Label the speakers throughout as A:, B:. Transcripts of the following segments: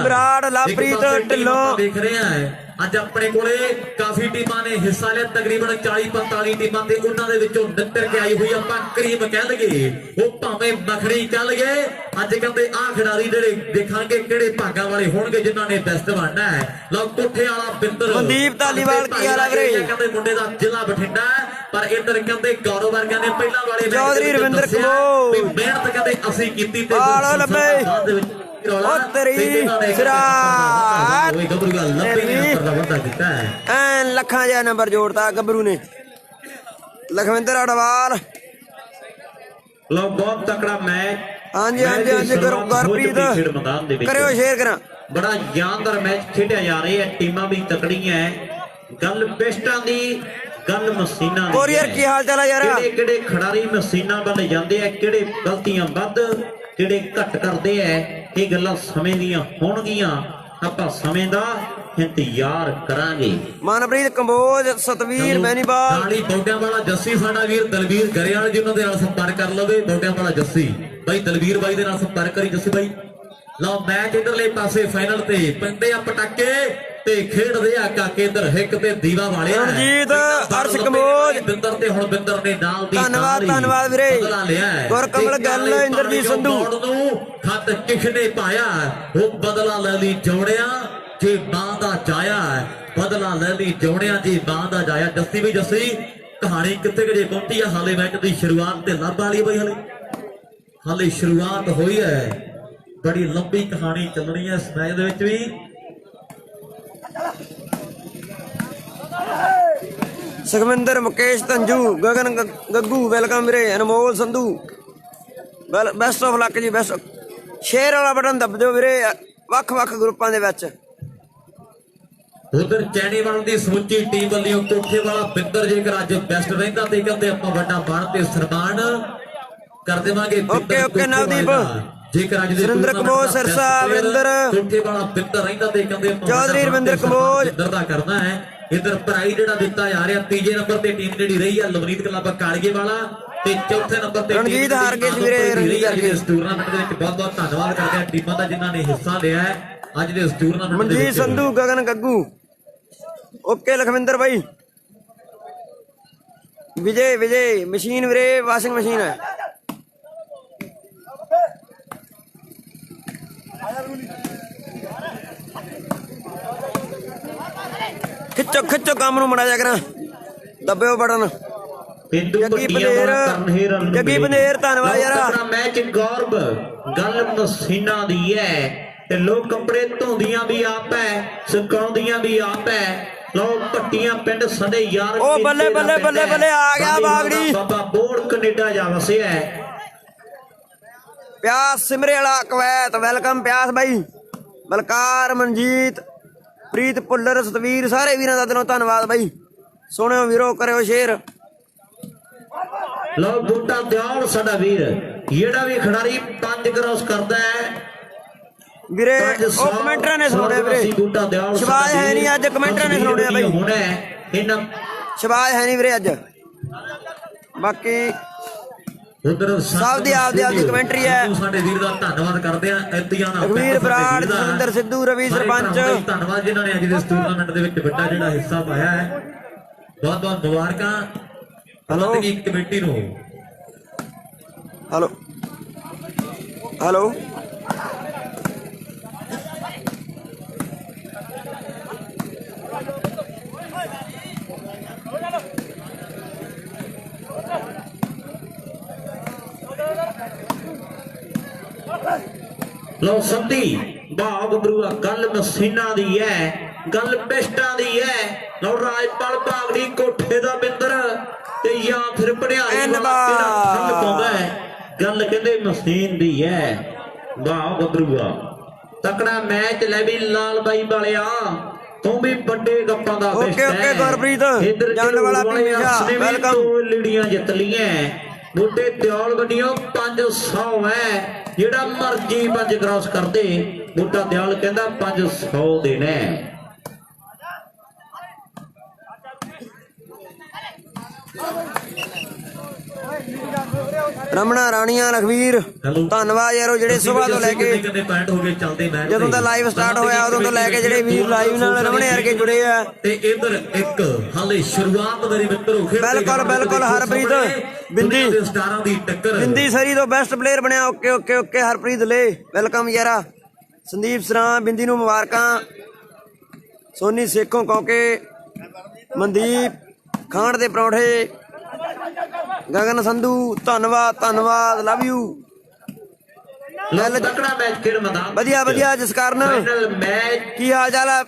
A: ਵਿਰਾਟ ਲਵਪ੍ਰੀਤ ਢਿੱਲੋਂ
B: ਦੇਖ ਰਹੇ ਆ ਅੱਜ ਆਪਣੇ ਕੋਲੇ ਕਾਫੀ ਟੀਮਾਂ ਨੇ ਹਿੱਸਾ ਲਿਆ ਤਕਰੀਬਨ 40-45 ਟੀਮਾਂ ਤੇ ਉਹਨਾਂ ਦੇ ਵਿੱਚੋਂ ਨਿੱਤਰ ਕੇ ਆਈ ਹੋਈ ਆਪਾਂ ਕਰੀਮ ਕਹਿ ਲਈਏ ਉਹ ਭਾਵੇਂ ਮਖਣੀ ਕਹਿ ਲਈਏ ਅੱਜ ਕਹਿੰਦੇ ਆਹ ਖਿਡਾਰੀ ਜਿਹੜੇ ਦੇਖਾਂਗੇ ਕਿਹੜੇ ਭਾਗਾਂ ਵਾਲੇ ਹੋਣਗੇ ਜਿਨ੍ਹਾਂ ਨੇ ਬੈਸਟ ਬਣਨਾ ਹੈ। ਲਓ ਕੋਠੇ ਵਾਲਾ ਬਿੰਦਰ
A: ਮਨਦੀਪ ਧਾਲੀਵਾਲ ਕੀ ਹਾਲ ਹੈ ਵੀਰੇ
B: ਕਹਿੰਦੇ ਮੁੰਡੇ ਦਾ ਜ਼ਿਲ੍ਹਾ ਬਠਿੰਡਾ ਪਰ ਇੱਧਰ ਕਹਿੰਦੇ ਗੌਰਵ ਵਰਗਿਆਂ ਨੇ ਪਹਿਲਾਂ ਵਾਲੇ
A: ਚੌਧਰੀ ਰਵਿੰਦਰ ਕਮੋਰ
B: ਮਿਹਨਤ ਕਹਿੰਦੇ ਅਸੀਂ ਕੀਤੀ ਤੇ
A: ਆਲੋ ਲੱਭੇ ਉਹ ਤੇਰੀ ਸਿਰਾਜ ਐਨ ਲੱਖਾਂ ਜਿਹਾ ਨੰਬਰ ਜੋੜਤਾ ਗੱਭਰੂ ਨੇ ਲਖਵਿੰਦਰ ਅਡਵਾਲ।
B: ਲੋ ਬਹੁਤ ਤਕੜਾ ਮੈਚ
A: ਹਾਂਜੀ ਹਾਂਜੀ ਹਾਂਜੀ ਗੁਰਪ੍ਰੀਤ ਕਰਿਓ ਸ਼ੇਅਰ ਕਰਾਂ।
B: ਬੜਾ ਸ਼ਾਨਦਾਰ ਮੈਚ ਖੇਡਿਆ ਜਾ ਰਿਹਾ ਹੈ ਟੀਮਾਂ ਵੀ ਤਕੜੀਆਂ ਹੈ ਗੱਲ ਬੈਸਟਾਂ ਦੀ ਗੱਲ ਮਸ਼ੀਨਾਂ ਦੀ
A: ਕੋਰੀਅਰ ਕੀ ਹਾਲ ਚਾਲ ਹੈ ਯਾਰ
B: ਕਿਹੜੇ ਕਿਹੜੇ ਖਿਡਾਰੀ ਮਸ਼ੀਨਾਂ ਵੱਲ ਜਾਂਦੇ ਆ ਕਿਹੜੇ ਗਲਤੀਆਂ ਵੱਧ ਕਿਹੜੇ ਘੱਟ ਕਰਦੇ ਐ ਇਹ ਗੱਲਾਂ ਸਮੇਂ ਦੀਆਂ ਹੋਣਗੀਆਂ ਆਪਾਂ ਸਮੇਂ ਦਾ ਇੰਤਜ਼ਾਰ ਕਰਾਂਗੇ।
A: ਮਨਪ੍ਰੀਤ ਕੰਬੋਜ ਸਤਵੀਰ ਬੈਨੀਵਾਲ
B: ਨਾਲੀ ਬੋਟਿਆਂ ਵਾਲਾ ਜੱਸੀ ਸਾਡਾ ਵੀਰ ਦਲਵੀਰ ਗਰੇਵਾਲ ਜੀ ਉਹਨਾਂ ਦੇ ਨਾਲ ਸੰਪਰਕ ਕਰ ਲਵੇ ਬੋਟਿਆਂ ਵਾਲਾ ਜੱਸੀ ਬਾਈ ਦਲਵੀਰ ਬਾਈ ਦੇ ਨਾਲ ਸੰਪਰਕ ਕਰੀ ਜੱਸੀ ਬਾਈ। ਲਓ ਮੈਚ ਇਧਰਲੇ ਪਾਸੇ ਫਾਈਨਲ ਤੇ ਪੈਂਦੇ ਆ ਪਟਾਕੇ ਤੇ ਖੇਡਦੇ ਆ ਕਾਕੇ ਇਧਰ ਹਿੱਕ ਤੇ ਦੀਵਾ ਵਾਲੇ
A: ਰਣਜੀਤ ਅਰਸ਼ ਕੰਬੋਜ
B: ਬਿੰਦਰ ਤੇ ਹੁਣ ਬਿੰਦਰ ਨੇ ਨਾਲ ਦੀ
A: ਧੰਨਵਾਦ ਵੀਰੇ ਗੁਰਕਮਲ ਗੱਲ ਇੰਦਰਜੀਤ ਸੰਧੂ
B: ਨੂੰ ਖੱਤ ਕਿਸ਼ਨੇ ਪਾਇਆ ਉਹ ਬਦਲਾ ਲੈ ਲਈ ਜੋੜਿਆ ਜੇ ਮਾਂ ਦਾ ਜਾਇਆ ਬਦਲਾ ਲੈ ਲਈ ਜੋੜਿਆ ਜੇ ਮਾਂ ਦਾ ਜਾਇਆ। ਜੱਸੀ ਵੀ ਜੱਸੀ ਕਹਾਣੀ ਕਿੱਥੇ ਜੇ ਪਹੁੰਚੀ ਆ ਹਾਲੇ ਮੈਚ ਦੀ ਸ਼ੁਰੂਆਤ ਤੇ ਲੱਭ ਵਾਲੀ ਬਈ ਹਾਲੇ ਸ਼ੁਰੂਆਤ ਹੋਈ ਹੈ ਬੜੀ ਲੰਬੀ ਕਹਾਣੀ ਚੱਲਣੀ ਹੈ ਇਸ ਮੈਚ ਦੇ ਵਿੱਚ ਵੀ।
A: ਸੁਖਵਿੰਦਰ ਮੁਕੇਸ਼ ਧੰਜੂ ਗਗਨ ਗੱਗੂ ਵੈਲਕਮ ਵੀਰੇ ਅਨਮੋਲ ਸੰਧੂ ਬੈਸਟ ਆਫ ਲੱਕ ਜੀ ਬੈਸਟ ਸ਼ੇਅਰ ਵਾਲਾ ਬਟਨ ਦੱਬ ਦਿਓ ਵੀਰੇ ਵੱਖ ਵੱਖ ਗਰੁੱਪਾਂ ਦੇ ਵਿੱਚ।
B: ਉਧਰ ਚੈਣੀਵਾਲ ਦੀ ਸਮੁੱਚੀ ਟੀਮ ਵੱਲੋਂ ਕੋਠੇ ਵਾਲਾ ਬਿੰਦਰ ਜੇਕਰ ਅੱਜ ਬੈਸਟ ਰਹਿੰਦਾ ਤੇ ਕਹਿੰਦੇ ਆਪਾਂ ਵੱਡਾ ਮਾਣ ਤੇ ਸਨਮਾਨ ਕਰ ਦੇਵਾਂਗੇ।
A: ਓਕੇ ਨਵਦੀਪ
B: ਜੇਕਰ ਅੱਜ ਦੇ
A: ਸੁਰਿੰਦਰ ਕਮੋਜ ਸਿਰਸਾ ਵਿੰਦਰ
B: ਕੋਠੇ ਵਾਲਾ ਬਿੰਦਰ ਰਹਿੰਦਾ ਤੇ ਕਹਿੰਦੇ
A: ਚੌਧਰੀ ਰਵਿੰਦਰ ਕਮੋਜ
B: ਬਿੰਦਰ ਦਾ ਕਰਨਾ ਹੈ। ਇਧਰ ਪ੍ਰਾਈਜ਼ ਜਿਹੜਾ ਦਿੱਤਾ ਜਾ ਰਿਹਾ ਤੀਜੇ ਨੰਬਰ ਤੇ ਟੀਮ ਜਿਹੜੀ ਰਹੀ ਆ ਲਵਨੀਤ ਕਲੱਬ ਕਾਲਗੇ ਵਾਲਾ ਤੇ ਚੌਥੇ ਨੰਬਰ ਤੇ
A: ਰਣਜੀਤ ਹਾਰਗੇਸ਼ ਵੀਰੇ ਰਣਜੀਤ
B: ਇਸ ਟੂਰਨਾਮੈਂਟ ਦੇ ਵਿੱਚ ਬਹੁਤ ਬਹੁਤ ਧੰਨਵਾਦ ਕਰਦੇ ਆ ਟੀਮਾਂ ਦਾ ਜਿਨ੍ਹਾਂ ਨੇ ਹਿੱਸਾ ਲਿਆ ਹੈ ਅੱਜ ਦੇ ਇਸ ਟੂਰਨਾਮੈਂਟ ਦੇ ਵਿੱਚ।
A: ਮਨਜੀਤ ਸੰਧੂ ਗਗਨ ਗੱਗੂ ਓਕੇ ਲਖਵਿੰਦਰ ਬਾਈ ਵਿਜੇ ਮਸ਼ੀਨ ਵੀਰੇ ਵਾਸ਼ਿੰਗ ਮਸ਼ੀਨ ਹੈ। ਖਿੱਚੋ ਕੰਮ ਨੂੰ ਮੜਾ ਜਾ ਕਰਾਂ ਦੱਬਿਓ ਬਟਨ। ਜੱਗੀ ਬਨੇਰ ਧੰਨਵਾਦ ਯਾਰ।
B: ਮੈਚ ਗੌਰਵ ਗੱਲ ਮਸ਼ੀਨਾਂ ਦੀ ਹੈ ਤੇ ਲੋਕ ਕੱਪੜੇ ਧੋਂਦੀਆਂ ਵੀ ਆਪ ਹੈ ਸੁਕਾਉਂਦੀਆਂ ਵੀ ਆਪ ਹੈ। ਲੋ ਪੱਟੀਆਂ ਪਿੰਡ ਸਾਡੇ ਯਾਰ
A: ਉਹ ਬੱਲੇ ਬੱਲੇ ਬੱਲੇ ਬੱਲੇ ਆ ਗਿਆ ਬਾਗੜੀ
B: ਬਾਬਾ ਬੋੜ ਕੈਨੇਡਾ ਜਾ ਵਸਿਆ
A: ਪਿਆਸ ਸਿਮਰੇ ਵਾਲਾ ਕਵੈਤ ਵੈਲਕਮ ਪਿਆਸ ਬਾਈ ਬਲਕਾਰ ਮਨਜੀਤ ਪ੍ਰੀਤ ਪੁੱਲਰ ਸਤਵੀਰ ਸਾਰੇ ਵੀਰਾਂ ਦਾ ਦਿਲੋਂ ਧੰਨਵਾਦ ਬਾਈ ਸੁਣਿਓ ਵੀਰੋ ਕਰਿਓ ਸ਼ੇਅਰ।
B: ਲੋ ਬੂਟਾ ਦਿਆਲ ਸਾਡਾ ਵੀਰ ਜਿਹੜਾ ਵੀ ਖਿਡਾਰੀ 5 ਕ੍ਰਾਸ ਕਰਦਾ ਹੈ
A: ਵੀਰੇ ਉਹ ਕਮੈਂਟਰਾਂ ਨੇ ਸੁਣਾਉਣੇ ਵੀਰੇ ਸ਼ਬਾਜ਼ ਹੈ ਨਹੀਂ ਅੱਜ ਕਮੈਂਟਰਾਂ ਨੇ ਸੁਣਾਉਣੇ ਬਾਈ ਸ਼ਬਾਜ਼ ਹੈ ਨਹੀਂ ਵੀਰੇ ਅੱਜ ਬਾਕੀ ਸਭ ਦੀ ਆਪਦੀ ਕਮੈਂਟਰੀ ਹੈ।
B: ਸਾਡੇ ਵੀਰ ਦਾ ਧੰਨਵਾਦ ਕਰਦੇ ਆ
A: ਰਵੀਰ ਬਰਾੜ ਸੁਰਿੰਦਰ ਸਿੱਧੂ ਰਵੀ ਸਰਪੰਚ
B: ਧੰਨਵਾਦ ਜਿਨ੍ਹਾਂ ਨੇ ਅੱਜ ਦੇ ਟੂਰਨਾਮੈਂਟ ਦੇ ਵਿੱਚ ਵੱਡਾ ਜਿਹੜਾ ਹਿੱਸਾ ਪਾਇਆ ਹੈ ਬਹੁਤ ਬਹੁਤ ਮੁਬਾਰਕਾਂ
A: ਹੈਲੋ
B: ਕਮੇਟੀ ਨੂੰ।
A: ਹੈਲੋ
B: ਲੋ ਸੰਧੀ ਬਾਗ ਬਰੂਆ ਗੱਲ ਮਸ਼ੀਨਾਂ ਦੀ ਹੈ ਗੱਲ ਬੈਸਟਾਂ ਦੀ ਹੈ। ਲੋ ਰਾਜਪਾਲ ਬਾਗੜੀ ਕੋਠੇ ਦਾ ਬਿੰਦਰ ਤੇ ਜਾਂ ਫਿਰ ਪੜਿਆਈ ਪਾਉਂਦਾ ਹੈ ਗੱਲ ਕਹਿੰਦੇ ਮਸ਼ੀਨ ਦੀ ਹੈ। ਬਾਗ ਬਰੂਆ ਤਕੜਾ ਮੈਚ ਲੈ ਵੀ ਲਾਲ ਬਾਈ ਵਾਲਿਆ ਤੂੰ ਵੀ ਵੱਡੇ ਗੱਪਾਂ ਦਾ
A: ਓਕੇ ਗੁਰਪ੍ਰੀਤ ਜੰਡ ਵਾਲਾ ਵੈਲਕਮ
B: ਲੀੜੀਆਂ ਜਿੱਤ ਲੀਆਂ ਬੂਟੇ ਦਿਆਲ ਗੱਡੀਆਂ 500 ਹੈ ਜਿਹੜਾ ਮਰਜੀ 5 ਕ੍ਰਾਸ ਕਰਦੇ ਬੂਟਾ ਦਿਆਲ ਕਹਿੰਦਾ 500 ਦੇਣਾ।
A: ਰਮਣਾ ਰਾਣੀਆਂ ਲਖਵੀਰ ਧੰਨਵਾਦ ਯਾਰੋ ਜਿਹੜੇ ਸੁਬਾਹ ਤੋਂ ਲੈ ਕੇ ਜਦੋਂ ਦਾ ਲਾਈਵ ਸਟਾਰਟ ਹੋਇਆ ਉਦੋਂ ਤੋਂ ਲੈ ਕੇ ਜਿਹੜੇ ਵੀਰ ਲਾਈਵ ਨਾਲ ਰਮਣੇ ਵਰਗੇ ਜੁੜੇ ਆ
B: ਤੇ ਇਧਰ ਇੱਕ ਹਾਲੇ ਸ਼ੁਰੂਆਤ ਮੇਰੇ ਮਿੱਤਰੋ
A: ਬਿਲਕੁਲ ਬਿਲਕੁਲ ਹਰਪ੍ਰੀਤ ਬਿੰਦੀ
B: ਸਟਾਰਾਂ ਦੀ ਟੱਕਰ
A: ਬਿੰਦੀ ਸਰੀ ਤੋਂ ਬੈਸਟ ਪਲੇਅਰ ਬਣਿਆ ਓਕੇ ਓਕੇ ਓਕੇ ਹਰਪ੍ਰੀਤ ਲੈ ਵੈਲਕਮ ਯਾਰਾ ਸੰਦੀਪ ਸਰਾਂ ਬਿੰਦੀ ਨੂੰ ਮੁਬਾਰਕਾਂ ਸੋਨੀ ਸੇਖੋਂ ਕੌਕੇ ਮਨਦੀਪ ਖਾਣ ਦੇ ਪਰੌਂਠੇ ਗਗਨ ਸੰਧੂ ਧੰਨਵਾਦ ਧੰਨਵਾਦ ਲਵ ਯੂ
B: ਤਕੜਾ ਮੈਚ ਖੇਡ ਮੈਦਾਨ
A: ਵਧੀਆ ਵਧੀਆ ਜਿਸ ਕਾਰਨ
B: ਫਾਈਨਲ ਮੈਚ
A: ਕੀ ਹਾਲ ਚਾਲ ਆ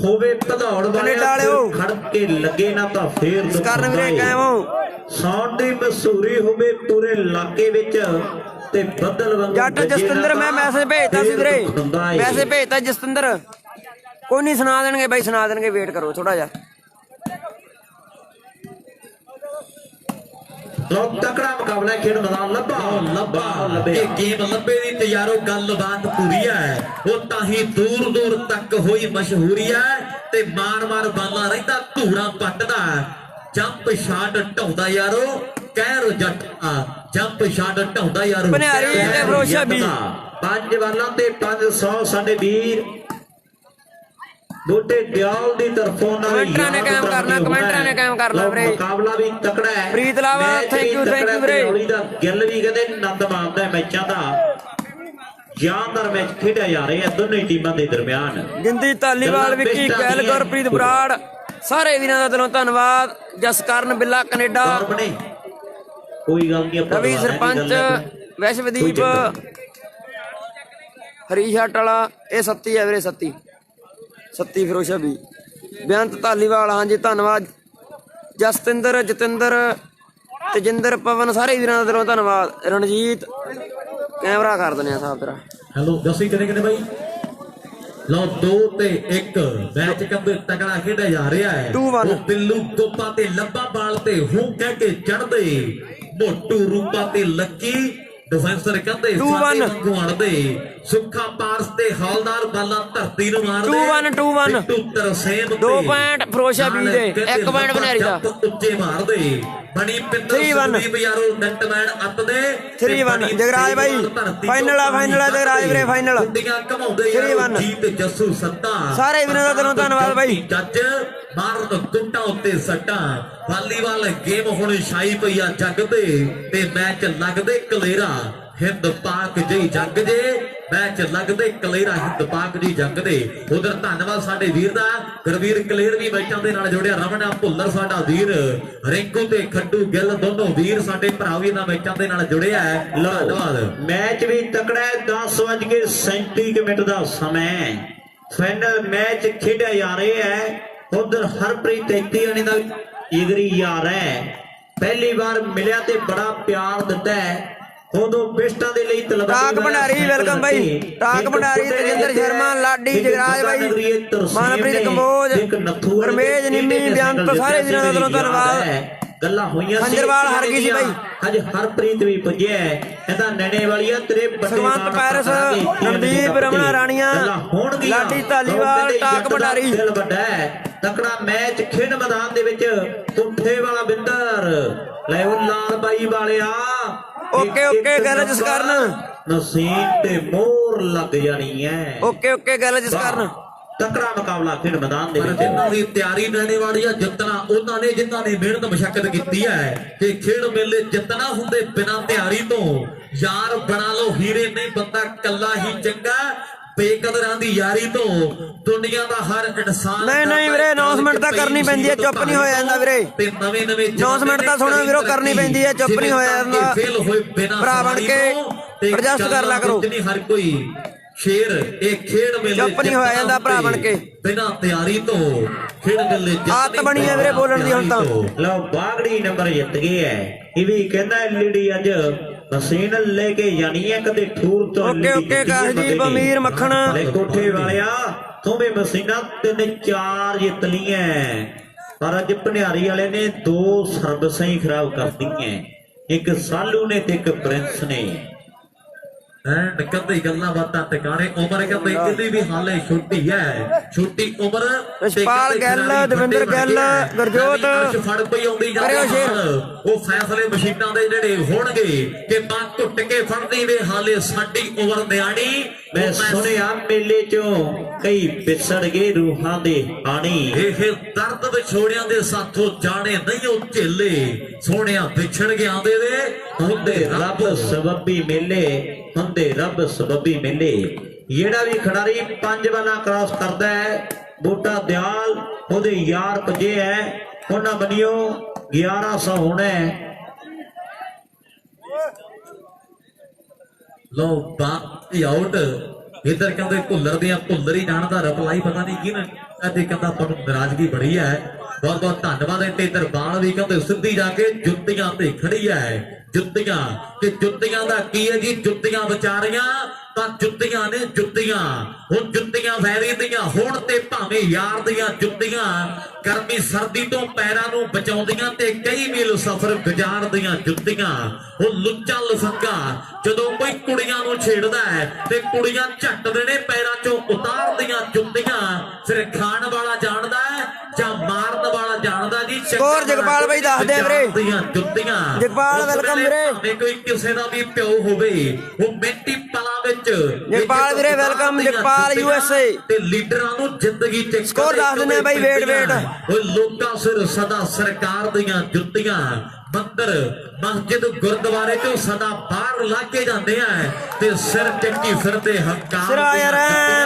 B: ਹੋਵੇ ਭਦੌੜ
A: ਵਾਲਿਓ
B: ਖੜ ਕੇ ਲੱਗੇ ਨਾ ਤਾਂ ਫੇਰ
A: ਜਿਸ ਕਾਰਨ ਵੀਰੇ ਕਾਇਮ ਹੋ
B: ਸਾਊਂਡ ਦੀ ਮਸ਼ਹੂਰੀ ਹੋਵੇ ਪੂਰੇ ਇਲਾਕੇ ਵਿੱਚ ਤੇ ਬੱਦਲ ਵਾਂਗੂ
A: ਜੱਟ ਜਸਤਿੰਦਰ ਮੈਂ ਮੈਸੇਜ ਭੇਜਤਾ ਸੀ ਵੀਰੇ ਮੈਸੇਜ ਭੇਜਤਾ ਜਸਤਿੰਦਰ ਕੋਈ ਨਹੀਂ ਸੁਣਾ ਦੇਣਗੇ ਬਾਈ ਸੁਣਾ ਦੇਣਗੇ ਵੇਟ ਕਰੋ ਥੋੜਾ ਜਿਹਾ
B: ਲੋਕ ਤਕੜਾ ਮੁਕਾਬਲਾ ਖੇਡ ਮੈਦਾਨ ਲੱਭਾ ਇਹ ਗੇਮ ਲੱਭੇ ਦੀ ਤਿਆਰੋ ਗੱਲਬਾਤ ਪੂਰੀ ਹੈ ਉਹ ਤਾਂ ਹੀ ਦੂਰ ਦੂਰ ਤੱਕ ਹੋਈ ਮਸ਼ਹੂਰੀ ਹੈ ਤੇ ਮਾਰ ਬਾਲਾ ਰਹਿੰਦਾ ਧੂੜਾ ਪੱਟਦਾ ਜੰਪ ਸ਼ਾਟ ਢਾਉਂਦਾ ਯਾਰੋ ਕਹਿਰ ਜੱਟ ਜੰਪ ਸ਼ਾਟ ਢਾਉਂਦਾ ਯਾਰੋ
A: ਬਨਿਆਰੀ ਤੇ ਫਰੋਸ਼ਾ ਵੀ
B: 5 ਬਾਲਾਂ ਤੇ 500 ਸਾਡੇ ਵੀਰ ਬੋਟੇ ਦਿਆਲ ਦੀ ਤਰਫੋਂ
A: ਕਮੈਂਟਰਾਂ ਨੇ ਕਾਇਮ ਕਰਨਾ ਵੀਰੇ
B: ਮੁਕਾਬਲਾ ਵੀ ਤਕੜਾ ਹੈ
A: ਪ੍ਰੀਤ ਲਾਵਾ ਥੈਂਕ ਯੂ ਵੀਰੇ
B: ਦਿਆਲੀ ਦਾ ਗਿੱਲ ਵੀ ਕਹਿੰਦੇ ਆਨੰਦ ਮਾਣਦਾ ਮੈਚਾਂ ਦਾ ਜਾਨਦਾਰ ਮੈਚ ਖੇਡਿਆ ਜਾ ਰਿਹਾ ਦੋਨੇ ਟੀਮਾਂ ਦੇ ਦਰਮਿਆਨ
A: ਗਿੰਦੀ ਧਾਲੀਵਾਲ ਵਿੱਕੀ ਗੈਲ ਗੁਰਪ੍ਰੀਤ ਬਰਾੜ ਸਾਰੇ ਵੀਰਾਂ ਦਾ ਦਿਲੋਂ ਧੰਨਵਾਦ ਜਸਕਰਨ ਬਿੱਲਾ ਕੈਨੇਡਾ
B: ਕੋਈ ਗੱਲ ਨਹੀਂ
A: ਰਵੀ ਸਰਪੰਚ ਵੈਸ਼ਵਦੀਪ ਹਰੀਸ਼ਾਟ ਵਾਲਾ ਇਹ ਸੱਤੀ ਹੈ ਵੀਰੇ ਸੱਤੀ ਫਿਰੋਸ਼ਾ ਵੀ ਬੇਅੰਤ ਧਾਲੀਵਾਲ ਹਾਂਜੀ ਧੰਨਵਾਦ ਜਸਤਿੰਦਰ ਜਤਿੰਦਰ ਤੇਜਿੰਦਰ ਪਵਨ ਸਾਰੇ ਵੀਰਾਂ ਦਾ ਦਿਲੋਂ ਧੰਨਵਾਦ ਰਣਜੀਤ ਕੈਮਰਾ ਕਰ ਦਿੰਦੇ ਆ ਸਾਹਿਬ ਤੇਰਾ
B: ਹੈਲੋ ਦੱਸੀ ਕਿੰਨੇ ਬਾਈ ਲਓ 2 ਤੇ 1 ਮੈਚ ਕੰਬੇ ਤਕੜਾ ਖੇਡਿਆ ਜਾ ਰਿਹਾ ਹੈ ਉਹ ਬਿੱਲੂ ਗੋਪਾ ਤੇ ਲੱਭਾ ਬਾਲ ਤੇ ਹੂੰ ਕਹਿ ਕੇ ਚੜਦੇ ਮੋਟੂ ਰੂਪਾ ਤੇ ਲੱਕੀ ਡਿਫੈਂਸਰ ਕਹਿੰਦੇ ਸਾਡੇ ਵਾਂਗੂ ਅੜਦੇ ਸੁੱਖਾ ਪਾਰਸ ਤੇ ਹੌਲਦਾਰ ਬਾਲਾਂ ਧਰਤੀ ਨੂੰ ਮਾਰਦੇ
A: 2-1
B: ਤਰਸੇਮ
A: 2 ਪੁਆਇੰਟ ਫਰੋਸ਼ਾ ਵੀ ਦੇ 1 ਪੁਆਇੰਟ ਬਨਿਆਰੀ ਦਾ
B: ਉੱਚੇ ਮਾਰਦੇ ਬਣੀ ਪਿੰਦਰ ਸੁਦੀਪ ਯਾਰੋ ਨੈਟਮੈਨ ਅੱਤ ਦੇ
A: 3-1 ਜਗਰਾਜ ਬਾਈ ਫਾਈਨਲ ਆ ਜਗਰਾਜ ਵੀਰੇ ਫਾਈਨਲ
B: ਗੁੱਡੀਆਂ ਘਮਾਉਂਦੇ ਯਾਰ ਜੀਤ ਜੱਸੂ ਸੱਤਾ
A: ਸਾਰੇ ਵੀਰਾਂ ਦਾ ਦਿਲੋਂ ਧੰਨਵਾਦ ਬਾਈ
B: ਜੱਜ ਮਾਰਨ ਕੁੱਟਾਂ ਉੱਤੇ ਸੱਟਾਂ ਵਾਲੀਬਾਲ ਗੇਮ ਹੁਣ ਛਾਈ ਪਈ ਆ ਜੱਗ ਤੇ ਮੈਚ ਲੱਗਦੇ ਕਲੇਰਾ ਹਿੰਦ ਪਾਕ ਜੀ ਜੰਗ ਜੇ ਮੈਚ ਲੱਗਦੇ ਕਲੇਰਾ ਹਿੰਦ ਪਾਕ ਜੀ ਜੰਗ ਦੇ ਉਧਰ ਧੰਨਵਾਦ ਸਾਡੇ ਵੀਰ ਦਾ ਗੁਰਵੀਰ ਕਲੇਰ ਵੀ ਮੈਚਾਂ ਦੇ ਨਾਲ ਜੁੜਿਆ ਰਮਣਾ ਭੁੱਲਰ ਸਾਡਾ ਵੀਰ ਰਿੰਕੂ ਤੇ ਖੱਡੂ ਗਿੱਲ ਦੋਨੋਂ ਵੀਰ ਸਾਡੇ ਭਰਾ ਵੀ ਇਹਨਾਂ ਮੈਚਾਂ ਦੇ ਨਾਲ ਜੁੜਿਆ ਹੈ ਧੰਨਵਾਦ ਮੈਚ ਵੀ ਤਕੜਾ 10:37 ਮਿੰਟ ਦਾ ਸਮਾਂ ਫਾਈਨਲ ਮੈਚ ਖੇਡਿਆ ਜਾ ਰਿਹਾ ਹੈ ਉਧਰ ਹਰਪ੍ਰੀਤ 33 ਦਾ ਜਿਗਰੀ ਯਾਰ ਹੈ ਪਹਿਲੀ ਵਾਰ ਮਿਲਿਆ ਤੇ ਬੜਾ ਪਿਆਰ ਦਿੱਤਾ ਹੈ ਉਦੋਂ ਬਿਸਟਾਂ ਦੇ ਲਈ
A: ਟਾਕ ਭੰਡਾਰੀ ਵੈਲਕਮ ਬਾਈ ਟਾਕ ਭੰਡਾਰੀ ਤੇਜਿੰਦਰ ਸ਼ਰਮਾ ਲਾਡੀ ਜਗਰਾਜ ਬਾਈ ਮਨਪ੍ਰੀਤ ਕੰਬੋਜ ਰਮੇਸ਼ ਨਿੰਮੀ ਬੇਅੰਤ ਸਾਰੇ ਵੀਰਾਂ ਦਾ ਦਿਲੋਂ ਧੰਨਵਾਦ
B: ਗੱਲਾਂ ਹੋਈਆਂ ਸੀ
A: ਖੰਜਰਵਾਲ ਹਰ ਗਈ ਸੀ ਬਾਈ
B: ਅੱਜ ਹਰਪ੍ਰੀਤ ਵੀ ਪੁੱਜਿਆ ਇਹਦਾ ਨੈਣੇ ਵਾਲੀਆ ਤੇਰੇ
A: ਸੁਖਵੰਤ ਪੈਰਸ ਨਵਦੀਪ ਰਮਣਾ ਰਾਣੀਆਂ ਲਾਡੀ ਧਾਲੀਵਾਲ ਟਾਕ ਭੰਡਾਰੀ
B: ਦਿਲ ਵੱਡਾ ਤਕੜਾ ਮੈਚ ਖੇਡ ਮੈਦਾਨ ਦੇ ਵਿੱਚ ਕੁੱਠੇ ਵਾਲਾ ਬਿੰਦਰ ਲੈ ਉਹ ਲਾਲ ਬਾਈ ਵਾਲਿਆ
A: ਓਕੇ ਗੱਲ ਜਿਸ ਕਾਰਨ
B: ਨਸੀਬ ਤੇ ਮੋਹਰ ਲੱਗ ਜਾਣੀ ਹੈ
A: ਓਕੇ ਗੱਲ ਜਿਸ ਕਾਰਨ
B: ਤਕੜਾ ਮੁਕਾਬਲਾ ਖੇਡ ਮੈਦਾਨ ਦੇ ਵਿੱਚ ਜਿਨ੍ਹਾਂ ਦੀ ਤਿਆਰੀ ਰਹਿਣੇ ਵਾਲੀ ਆ ਜਿੱਤਣਾ ਉਹਨਾਂ ਨੇ ਜਿਨ੍ਹਾਂ ਨੇ ਮਿਹਨਤ ਮਸ਼ੱਕਤ ਕੀਤੀ ਹੈ ਕਿ ਖੇਡ ਮੇਲੇ ਜਿੱਤਣਾ ਹੁੰਦੇ ਬਿਨਾਂ ਤਿਆਰੀ ਤੋਂ ਯਾਰ ਬਣਾ ਲਓ ਹੀਰੇ ਨਹੀਂ ਬੰਦਾ ਕੱਲਾ ਹੀ ਚੰਗਾ ਬੇਕਦਰਾਂ ਦੀ ਯਾਰੀ ਤੋਂ ਦੁਨੀਆ ਦਾ ਹਰ ਇਨਸਾਨ
A: ਨਹੀਂ ਵੀਰੇ ਅਨਾਉਂਸਮੈਂਟ ਤਾਂ ਕਰਨੀ ਪੈਂਦੀ ਹੈ ਚੁੱਪ ਨਹੀਂ ਹੋਇਆ ਜਾਂਦਾ ਵੀਰੇ
B: ਤੇ ਨਵੇਂ
A: ਅਨਾਉਂਸਮੈਂਟ ਤਾਂ ਸੁਣੋ ਵੀਰੋ ਕਰਨੀ ਪੈਂਦੀ ਹੈ ਚੁੱਪ ਨਹੀਂ ਹੋਇਆ ਜਾਂਦਾ
B: ਫੇਲ ਹੋਏ ਬਿਨਾਂ
A: ਭਰਾ ਬਣ ਕੇ ਐਡਜਸਟ ਕਰ ਲਿਆ ਕਰੋ
B: ਹਰ ਕੋਈ ਸ਼ੇਰ ਇਹ ਖੇਡ ਮੇਲੇ
A: ਚੁੱਪ ਨਹੀਂ ਹੋਇਆ ਜਾਂਦਾ ਭਰਾ ਬਣ ਕੇ
B: ਬਿਨਾਂ ਤਿਆਰੀ ਤੋਂ ਖੇਡ ਮੇਲੇ
A: ਆਦਤ ਬਣੀ ਹੈ ਵੀਰੇ ਬੋਲਣ ਦੀ ਹੁਣ ਤਾਂ
B: ਲਓ ਬਾਗੜੀ ਨੰਬਰ ਜਿੱਤ ਗਏ ਹੈ ਇਹ ਵੀ ਕਹਿੰਦਾ ਐਲਈਡੀ ਅੱਜ ਮਸ਼ੀਨ ਲੈ ਕੇ ਜਾਣੀ ਹੈ ਕਦੇ ਠੂਰ ਤੋਂ
A: ਓਕੇ ਕਾਹਦੀਪ ਅਮੀਰ ਮੱਖਣ
B: ਕੋਠੇ ਵਾਲਿਆ ਤੂੰ ਵੀ ਮਸ਼ੀਨਾਂ 3-4 ਜਿੱਤ ਲੀਆਂ ਪਰ ਅੱਜ ਭੰਡਾਰੀ ਵਾਲੇ ਨੇ 2 ਸਰਵਿਸਾਂ ਹੀ ਖਰਾਬ ਕਰ ਦਿੱਤੀਆਂ ਇੱਕ ਸਾਲੂ ਨੇ ਤੇ ਇੱਕ ਪ੍ਰਿੰਸ ਨੇ ਐਂਡ ਕਹਿੰਦੇ ਗੱਲਾਂ ਬਾਤਾਂ ਟਿਕਾਣੇ ਉਮਰ ਕਹਿੰਦੇ ਇਹਦੀ ਵੀ ਹਾਲੇ ਛੋਟੀ ਹੈ ਛੋਟੀ ਉਮਰ
A: ਰਛਪਾਲ ਗਿੱਲ ਦਵਿੰਦਰ ਗਿੱਲ ਗੁਰਜੋਤ
B: ਫੜ ਪਈ ਆਉਂਦੀ ਜਾਂਦੀ ਉਹ ਫੈਸਲੇ ਮਸ਼ੀਨਾਂ ਦੇ ਜਿਹੜੇ ਹੋਣਗੇ ਕਿ ਬਾਂ ਘੁੱਟ ਕੇ ਫੜਦੀ ਵੇ ਹਾਲੇ ਸਾਡੀ ਉਮਰ ਨਿਆਣੀ ਮੈਂ ਸੁਣਿਆ ਮੇਲੇ ਚੋਂ ਕਈ ਵਿਛੜ ਗਏ ਰੂਹਾਂ ਦੇ ਹਾਣੀ ਇਹ ਦਰਦ ਵਿਛੋੜਿਆਂ ਦੇ ਸਾਥੋਂ ਜਾਣੇ ਨਹੀਂ ਉਹ ਝੇਲੇ ਸੋਹਣਿਆ ਵਿਛੜ ਗਿਆ ਦੇ ਹੁੰਦੇ ਰੱਬ ਸਬੱਬੀ ਮੇਲੇ ਹੁੰਦੇ ਰੱਬ ਸਬੱਬੀ ਮੇਲੇ ਜਿਹੜਾ ਵੀ ਖਿਡਾਰੀ 5 ਵਾਲਾ ਕ੍ਰਾਸ ਕਰਦਾ ਹੈ ਬੂਟਾ ਦਿਆਲ ਉਹਦੇ ਯਾਰ ਭਜੇ ਹੈ ਉਹਨਾਂ ਬਣਿਓ 1100 ਹੋਣਾ ਲੋ ਬਾਕੀ ਆਊਟ ਇਧਰ ਕਹਿੰਦੇ ਭੁੱਲਰ ਦੀਆਂ ਭੁੱਲਰ ਹੀ ਜਾਣਦਾ ਰਿਪਲਾਈ ਪਤਾ ਨਹੀਂ ਕਿਹਨੇ ਤੇ ਕਹਿੰਦਾ ਤੁਹਾਨੂੰ ਨਾਰਾਜ਼ਗੀ ਬੜੀ ਹੈ ਬਹੁਤ ਬਹੁਤ ਧੰਨਵਾਦ ਹੈ ਤੇ ਇਧਰ ਬਾਲ ਵੀ ਕਹਿੰਦੇ ਸਿੱਧੀ ਜਾ ਕੇ ਜੁੱਤੀਆਂ ਤੇ ਖੜੀ ਹੈ ਜੁੱਤੀਆਂ ਤੇ ਜੁੱਤੀਆਂ ਦਾ ਕੀ ਹੈ ਜੀ ਜੁੱਤੀਆਂ ਵਿਚਾਰੀਆਂ ਤਾਂ ਜੁੱਤੀਆਂ ਨੇ ਜੁੱਤੀਆਂ ਹੁਣ ਜੁੱਤੀਆਂ ਵੈਰੀ ਦੀਆਂ ਹੁਣ ਤੇ ਭਾਵੇਂ ਯਾਰ ਦੀਆਂ ਜੁੱਤੀਆਂ ਗਰਮੀ ਸਰਦੀ ਤੋਂ ਪੈਰਾਂ ਨੂੰ ਬਚਾਉਂਦੀਆਂ ਤੇ ਕਈ ਮੀਲ ਸਫ਼ਰ ਗੁਜ਼ਾਰਦੀਆਂ ਜੁੱਤੀਆਂ ਉਹ ਲੁੱਚਾ ਲਫੰਗਾ ਜਦੋਂ ਕੋਈ ਕੁੜੀਆਂ ਨੂੰ ਛੇੜਦਾ ਹੈ ਤੇ ਕੁੜੀਆਂ ਝੱਟ ਦੇਣੇ ਪੈਰਾਂ ਚੋਂ ਉਤਾਰਦੀਆਂ ਜੁੱਤੀਆਂ ਫਿਰ ਖਾਣ ਵਾਲਾ ਜਾਣਦਾ ਹੈ ਜਾਂ ਮਾਰਨ ਵਾਲਾ ਜਾਣਦਾ ਜੀ
A: ਸਕੋਰ ਜਗਪਾਲ ਬਾਈ ਦੱਸਦੇ ਵੀਰੇ
B: ਜੁੱਤੀਆਂ
A: ਜਗਪਾਲ ਵੈਲਕਮ ਵੀਰੇ
B: ਕੋਈ ਕਿਸੇ ਦਾ ਵੀ ਪਿਓ ਹੋਵੇ ਉਹ ਮਿੰਟੀ ਪਲਾਂ ਵਿੱਚ
A: ਜਗਪਾਲ ਵੀਰੇ ਵੈਲਕਮ ਜਗਪਾਲ USA
B: ਤੇ ਲੀਡਰਾਂ ਨੂੰ ਜ਼ਿੰਦਗੀ ਚ
A: ਸਕੋਰ ਦੱਸ ਦਿੰਦੇ ਬਾਈ ਵੇਟ
B: ਉਹ ਲੋਕਾਂ ਸਿਰ ਸਦਾ ਸਰਕਾਰ ਦੀਆਂ ਜੁੱਤੀਆਂ ਮੰਦਰ ਮਸਜਿਦ ਗੁਰਦੁਆਰੇ ਚੋਂ ਸਦਾ ਬਾਹਰ ਲਾਗੇ ਜਾਂਦੇ ਆ ਤੇ ਸਿਰ ਟਿੱਕੀ ਫਿਰਦੇ ਹੰਕਾਰ
A: ਸਿਰਾ ਯਾਰ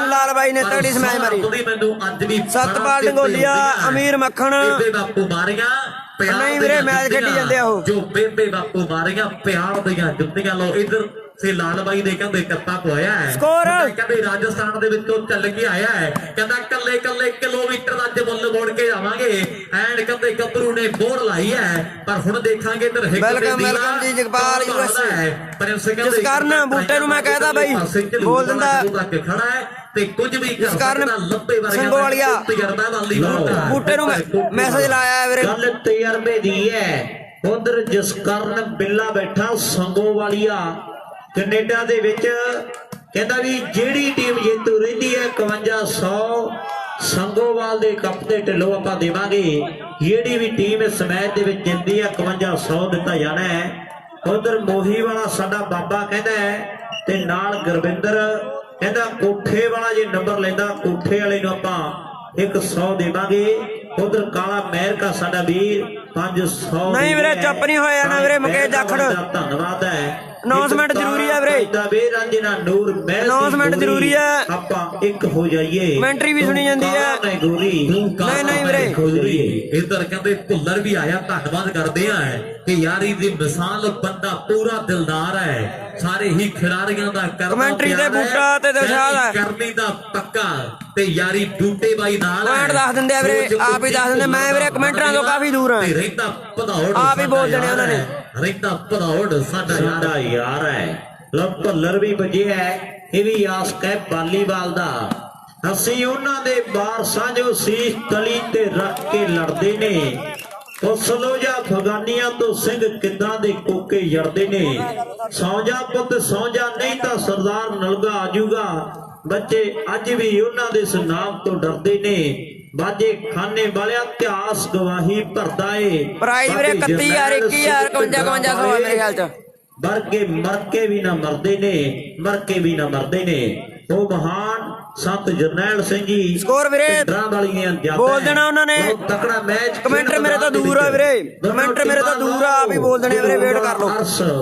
A: ਲਾਲ ਬਾਈ ਨੇ ਤਗੜੀ ਸਮੈਚ ਮਾਰੀ
B: ਮੈਨੂੰ ਅੱਜ ਵੀ
A: ਸਤਪਾਲ ਢੰਗੋਲੀਆ ਅਮੀਰ ਮੱਖਣ
B: ਬੇਬੇ ਬਾਪੂ ਮਾਰੀਆਂ
A: ਨਹੀਂ ਵੀਰੇ ਮੈਚ ਖੇਡੀ ਜਾਂਦੇ ਆ ਉਹ
B: ਜੋ ਬੇਬੇ ਬਾਪੂ ਮਾਰੀਆਂ ਪਿਆਰ ਦੀਆਂ ਜੁੱਤੀਆਂ ਲੋ ਇਧਰ ਸੇ ਲਾਲ ਬਾਈ ਦੇ ਕਹਿੰਦੇ ਕੱਪਾ ਪਵਾਇਆ ਹੈ
A: ਸਕੋਰ
B: ਕਹਿੰਦੇ ਰਾਜਸਥਾਨ ਦੇ ਵਿੱਚੋਂ ਚੱਲ ਕੇ ਆਇਆ ਹੈ ਕਹਿੰਦਾ ਕੱਲੇ ਕੱਲੇ ਕਿਲੋਮੀਟਰ ਦਾ ਜਮੁੱਲ ਮੋੜ ਕੇ ਜਾਵਾਂਗੇ ਐਂਡ ਕਹਿੰਦੇ ਗੱਭਰੂ ਨੇ ਬੋਰ ਲਾਈ ਹੈ ਪਰ ਹੁਣ ਦੇਖਾਂਗੇ ਇਧਰ
A: ਵੈਲਕਮ ਜੀ ਜਗਪਾਲ USA ਜਿਸ ਕਾਰਨ ਬੂਟੇ ਨੂੰ ਮੈਂ ਕਹਿਦਾ ਬਾਈ ਬੋਲ ਦਿੰਦਾ
B: ਖੜਾ ਹੈ ਤੇ ਕੁਝ ਵੀ
A: ਜਿਸ ਕਾਰਨ ਸੰਗੋਵਾਲੀਆ ਬੂਟੇ ਨੂੰ ਮੈਸੇਜ ਲਾਇਆ ਵੀਰੇ
B: ਗੱਲ ਤਜਰਬੇ ਦੀ ਹੈ ਉਧਰ ਜਿਸ ਕਾਰਨ ਬਿੱਲਾ ਬੈਠਾ ਸੰਗੋਵਾਲੀਆ ਕੈਨੇਡਾ ਦੇ ਵਿੱਚ ਕਹਿੰਦਾ ਵੀ ਜਿਹੜੀ ਟੀਮ ਜੇਤੂ ਰਹਿੰਦੀ ਹੈ 5100 ਸੰਗੋਵਾਲ ਦੇ ਕੱਪ ਦੇ ਢਿੱਲੋਂ ਆਪਾਂ ਦੇਵਾਂਗੇ ਜਿਹੜੀ ਵੀ ਟੀਮ ਇਸ ਮੈਚ ਦੇ ਵਿੱਚ ਜਿੱਤਦੀ ਹੈ 5100 ਦਿੱਤਾ ਜਾਣਾ ਹੈ ਉਧਰ ਮੋਹੀ ਵਾਲਾ ਸਾਡਾ ਬਾਬਾ ਕਹਿੰਦਾ ਹੈ ਤੇ ਨਾਲ ਗੁਰਵਿੰਦਰ ਕਹਿੰਦਾ ਕੋਠੇ ਵਾਲਾ ਜੇ ਨੰਬਰ ਲੈਂਦਾ ਕੋਠੇ ਵਾਲੇ ਨੂੰ ਆਪਾਂ 100 ਦੇਵਾਂਗੇ ਉਧਰ ਕਾਲਾ ਮਹਿਰਕਾ ਸਾਡਾ ਵੀਰ 500
A: ਨਹੀਂ ਵੀਰੇ ਚੁੱਪ ਨਹੀਂ ਹੋਇਆ ਨਾ ਵੀਰੇ ਮੁਕੇਸ਼ ਜਾਖੜ
B: ਧੰਨਵਾਦ ਹੈ
A: ਅਨਾਉਂਸਮੈਂਟ ਜ਼ਰੂਰੀ ਹੈ ਵੀਰੇ ਅਨਾਉਂਸਮੈਂਟ ਜ਼ਰੂਰੀ ਹੈ
B: ਆਪਾਂ ਇੱਕ ਹੋ ਜਾਈਏ
A: ਕਮੈਂਟਰੀ ਵੀ ਸੁਣੀ ਜਾਂਦੀ ਹੈ ਨਹੀਂ ਵੀਰੇ
B: ਇਧਰ ਕਹਿੰਦੇ ਭੁੱਲਰ ਵੀ ਆਇਆ ਧੰਨਵਾਦ ਕਰਦੇ ਆ ਕਿ ਯਾਰੀ ਦੀ ਮਿਸਾਲ ਬੰਦਾ ਪੂਰਾ ਦਿਲਦਾਰ ਹੈ ਸਾਰੇ ਹੀ ਖਿਡਾਰੀਆਂ ਦਾ
A: ਕਮੈਂਟਰੀ ਤੇ ਬੂਟਾ ਤੇ ਦਿਲਸ਼ਾਦ ਹੈ
B: ਕਰਨੀ ਦਾ ਪੱਕਾ ਤੇ ਯਾਰੀ ਬੂਟੇ ਬਾਈ ਨਾਲ
A: ਕਮੈਂਟ ਦੱਸ ਦਿੰਦੇ ਆ ਵੀਰੇ ਆਪ ਹੀ ਦੱਸ ਦਿੰਦੇ ਮੈਂ ਵੀਰੇ ਕਮੈਂਟਰਾਂ ਤੋਂ ਕਾਫੀ ਦੂਰ ਹਾਂ
B: ਰਹਿੰਦਾ ਭਦੌੜ
A: ਆਪ ਹੀ ਬੋਲ ਦੇਣੇ ਉਹਨਾਂ ਨੇ
B: ਰਹਿੰਦਾ ਭਦੌੜ ਸਾਡਾ ਯਾਰ ਹੈ ਲੋ ਭੁੱਲਰ ਵੀ ਵੱਜਿਆ ਇਹ ਵੀ ਆਸਕ ਹੈ ਵਾਲੀਬਾਲ ਦਾ ਅਸੀਂ ਉਹਨਾਂ ਦੇ ਵਾਰਸਾਂ ਜੋ ਸੀਸ ਤਲੀ ਤੇ ਰੱਖ ਕੇ ਲੜਦੇ ਨੇ ਉਸ ਲੋਜਾ ਫਗਾਨੀਆਂ ਤੋਂ ਸਿੰਘ ਕਿੱਦਾਂ ਦੇ ਕੋਕੇ ਜੜਦੇ ਨੇ ਸੌ ਜਾ ਪੁੱਤ ਸੌ ਜਾ ਨਹੀਂ ਤਾਂ ਸਰਦਾਰ ਨਲਗਾ ਆਜੂਗਾ ਬੱਚੇ ਅੱਜ ਵੀ ਉਹਨਾਂ ਦੇ ਸੁਨਾਮ ਤੋਂ ਡਰਦੇ ਨੇ ਬਾਜੇ ਖਾਨੇ ਵਾਲਿਆ ਇਤਿਹਾਸ ਗਵਾਹੀ ਭਰਦਾ ਏ
A: ਪ੍ਰਾਈਜ਼ ਵੀਰੇ 31000 21000 5500 ਮੇਰੇ ਖਿਆਲ ਚ
B: ਮਰ ਕੇ ਵੀ ਨਾ ਮਰਦੇ ਨੇ ਉਹ ਮਹਾਨ ਸੰਤ ਜਰਨੈਲ ਸਿੰਘ ਜੀ
A: ਸਕੋਰ ਵੀਰੇ ਬੋਲ ਦੇਣਾ ਉਹਨਾਂ ਨੇ
B: ਤਕੜਾ ਮੈਚ
A: ਕਮੈਂਟਰ ਮੇਰੇ ਤੋਂ ਦੂਰ ਆ ਵੀਰੇ ਕਮੈਂਟਰ ਮੇਰੇ ਤੋਂ ਦੂਰ ਆ ਆਪ ਹੀ ਬੋਲ ਦੇਣੇ ਵੀਰੇ ਵੇਟ ਕਰ ਲਓ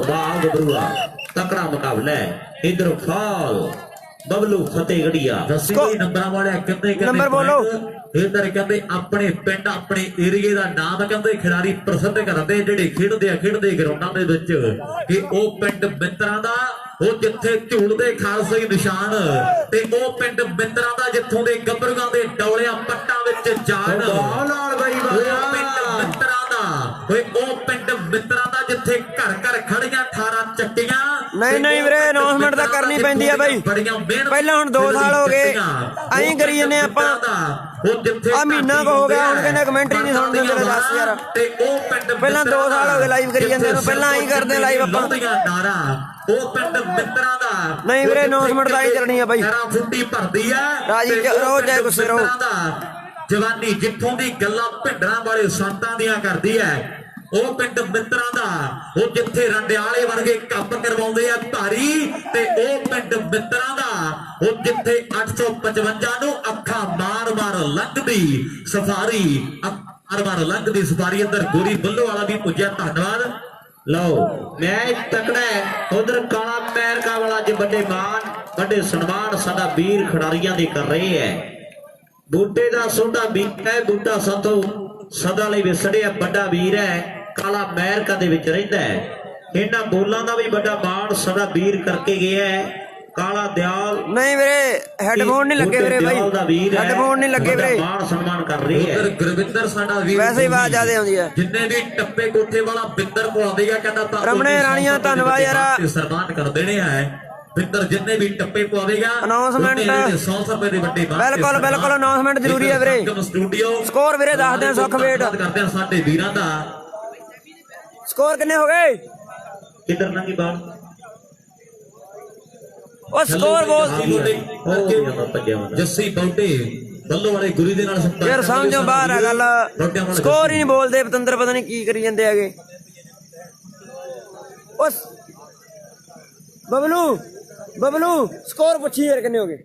B: ਬਾਗ ਬਰੂਆ ਤਕੜਾ ਮੁਕਾਬਲਾ ਹੈ ਇਧਰ ਫਾਲ ਬਬਲੂ ਫਤਿਹਗੜੀਆ ਦੱਸੀ ਨੰਬਰਾਂ ਵਾਲੇ ਕਿੰਨੇ
A: ਨੰਬਰ ਬੋਲੋ
B: ਇਧਰ ਕਹਿੰਦੇ ਆਪਣੇ ਪਿੰਡ ਆਪਣੇ ਏਰੀਏ ਦਾ ਨਾਮ ਕਹਿੰਦੇ ਖਿਡਾਰੀ ਪ੍ਰਸਿੱਧ ਕਰਦੇ ਜਿਹੜੇ ਖੇਡਦੇ ਗਰਾਊਂਡਾਂ ਦੇ ਵਿੱਚ ਕਿ ਉਹ ਪਿੰਡ ਮਿੱਤਰਾਂ ਦਾ ਉਹ ਜਿੱਥੇ ਝੂਲਦੇ ਖਾਲਸੇ ਨਿਸ਼ਾਨ ਤੇ ਉਹ ਪਿੰਡ ਮਿੱਤਰਾਂ ਦਾ ਜਿੱਥੋਂ ਦੇ ਗੱਭਰੂਆਂ ਦੇ ਡੌਲਿਆਂ ਪੱਟਾਂ ਵਿੱਚ ਜਾਨ ਨਾਲ ਬਾਈ ਪਿੰਡ ਮਿੱਤਰਾਂ ਦਾ ਓਏ ਉਹ ਪਿੰਡ ਮਿੱਤਰਾਂ ਦਾ ਜਿੱਥੇ ਘਰ ਘਰ ਖੜੀਆਂ 18 ਚੱਟੀਆਂ
A: ਨਹੀਂ ਨਹੀਂ ਵੀਰੇ ਅਨਾਉਂਸਮੈਂਟ ਤਾਂ ਕਰਨੀ ਪੈਂਦੀ ਆ ਬਾਈ। ਪਹਿਲਾਂ ਹੁਣ 2 ਸਾਲ ਹੋ ਗਏ ਐਂ ਕਰੀ ਜੰਨੇ ਆਪਾਂ ਆ ਮਹੀਨਾ ਕੋ ਹੋ ਗਿਆ ਹੁਣ ਕਹਿੰਦੇ ਕਮੈਂਟਰੀ ਨਹੀਂ ਸੁਣਦੇ ਮੇਰੇ ਦੱਸ ਯਾਰ। ਪਹਿਲਾਂ 2 ਸਾਲ ਹੋ ਗਏ ਲਾਈਵ ਕਰੀ ਜਾਂਦੇ ਨੂੰ ਪਹਿਲਾਂ ਐਂ ਕਰਦੇ ਲਾਈਵ ਆਪਾਂ।
B: ਉਹ ਪਿੰਡ ਮਿੱਤਰਾਂ ਦਾ
A: ਨਹੀਂ ਵੀਰੇ ਅਨਾਉਂਸਮੈਂਟ ਤਾਂ ਹੀ ਚੱਲਣੀ ਆ ਬਾਈ।
B: ਫੁੱਟੀ ਭਰਦੀ ਆ
A: ਰਾਜੀ ਰਹੋ ਚਾਹੇ ਗੁੱਸੇ ਰਹੋ।
B: ਜਵਾਨੀ ਜਿੱਥੋਂ ਦੀ ਗੱਲਾਂ ਭਿੰਡਰਾਂ ਵਾਲੇ ਸੰਤਾਂ ਦੀਆਂ ਕਰਦੀ ਹੈ ਉਹ ਪਿੰਡ ਮਿੱਤਰਾਂ ਦਾ ਉਹ ਜਿੱਥੇ ਰੰਡਿਆਲੇ ਵਰਗੇ ਕੱਪ ਕਰਵਾਉਂਦੇ ਆ ਭਾਰੀ ਤੇ ਉਹ ਪਿੰਡ ਮਿੱਤਰਾਂ ਦਾ ਉਹ ਜਿੱਥੇ 855 ਨੂੰ ਅੱਖਾਂ ਮਾਰ-ਮਾਰ ਲੰਘਦੀ ਸਫਾਰੀ ਮਾਰ-ਮਾਰ ਲੰਘਦੀ ਸਫਾਰੀ ਅੰਦਰ ਗੋਰੀ ਬੱਲੋ ਵਾਲਾ ਵੀ ਪੁੱਜਿਆ ਧੰਨਵਾਦ। ਲਓ ਮੈਚ ਤਕੜਾ ਉਧਰ ਕਾਲਾ ਅਮਰੀਕਾ ਵਾਲਾ ਅੱਜ ਵੱਡੇ ਮਾਨ ਵੱਡੇ ਸਨਮਾਨ ਸਾਡਾ ਵੀਰ ਖਿਡਾਰੀਆਂ ਦੇ ਕਰ ਰਹੇ ਹੈ। ਬੂਟੇ ਦਾ ਸੋਢਾ ਬੀਤਾ ਹੈ ਬੂਟਾ ਸਾਥੋਂ ਸਦਾ ਲਈ ਵਿਸੜਿਆ ਵੱਡਾ ਵੀਰ ਹੈ ਕਾਲਾ ਅਮਰੀਕਾ ਦੇ ਵਿੱਚ ਰਹਿੰਦਾ ਹੈ। ਇਹਨਾਂ ਬੋਲਾਂ ਦਾ ਵੀ ਵੱਡਾ ਮਾਣ ਸਦਾ ਵੀਰ ਕਰਕੇ ਗਿਆ ਹੈ ਕਾਲਾ ਦਿਆਲ।
A: ਨਹੀਂ ਵੀਰੇ ਹੈਡਫੋਨ ਨਹੀਂ ਲੱਗੇ ਵੀਰੇ ਬਾਈ ਹੈਡਫੋਨ ਨਹੀਂ ਲੱਗੇ ਵੀਰੇ
B: ਮਾਣ ਸਨਮਾਨ ਕਰ ਰਹੀ ਹੈ। ਗੁਰਵਿੰਦਰ ਸਾਡਾ ਵੀਰ
A: ਵੈਸੇ ਹੀ ਆਵਾਜ਼ ਜ਼ਿਆਦਾ ਆਉਂਦੀ ਹੈ
B: ਜਿੰਨੇ ਵੀ ਟੱਪੇ ਕੋਠੇ ਵਾਲਾ ਬਿੰਦਰ ਪਵਾਉਂਦੇ ਆ ਕਹਿੰਦਾ ਤਾਂ
A: ਰਮਣੇ ਰਾਣੀਆਂ ਧੰਨਵਾਦ ਯਾਰ
B: ਸਨਮਾਨ ਕਰ ਦੇਣੇ ਹੈ। ਬਿੰਦਰ ਜਿੰਨੇ ਵੀ ਟੱਪੇ ਪਵਾਵੇਗਾ
A: ਅਨਾਉਂਸਮੈਂਟ
B: 100 ਰੁਪਏ ਦੇ ਵੱਡੇ
A: ਬਿਲਕੁਲ ਬਿਲਕੁਲ ਅਨਾਉਂਸਮੈਂਟ ਜ਼ਰੂਰੀ ਹੈ ਵੀਰੇ।
B: ਸਟੂਡੀਓ
A: ਸਕੋਰ ਵੀਰੇ ਦੱਸਦੇ ਆ ਸੁੱਖ ਵੇਟ
B: ਕਰਦੇ ਆ ਸਾਡੇ ਵੀਰਾਂ ਦਾ
A: ਸਕੋਰ ਕਿੰਨੇ ਹੋ ਗਏ
B: ਕਿੱਧਰ ਲੰਗੀ ਬਾਲ
A: ਉਹ ਸਕੋਰ ਬੋਲ
B: ਜੱਸੀ ਬੌਟੇ ਬੱਲੋ ਵਾਲੇ ਗੁਰੀ ਦੇ ਨਾਲ
A: ਯਾਰ ਸਮਝੋ ਬਾਹਰ ਆ ਗੱਲ ਸਕੋਰ ਹੀ ਨਹੀਂ ਬੋਲਦੇ ਪਤੰਦਰ ਪਤਾ ਨਹੀਂ ਕੀ ਕਰੀ ਜਾਂਦੇ ਹੈਗੇ। ਉਸ ਬਬਲੂ ਸਕੋਰ ਪੁੱਛੀ ਯਾਰ ਕਿੰਨੇ ਹੋ ਗਏ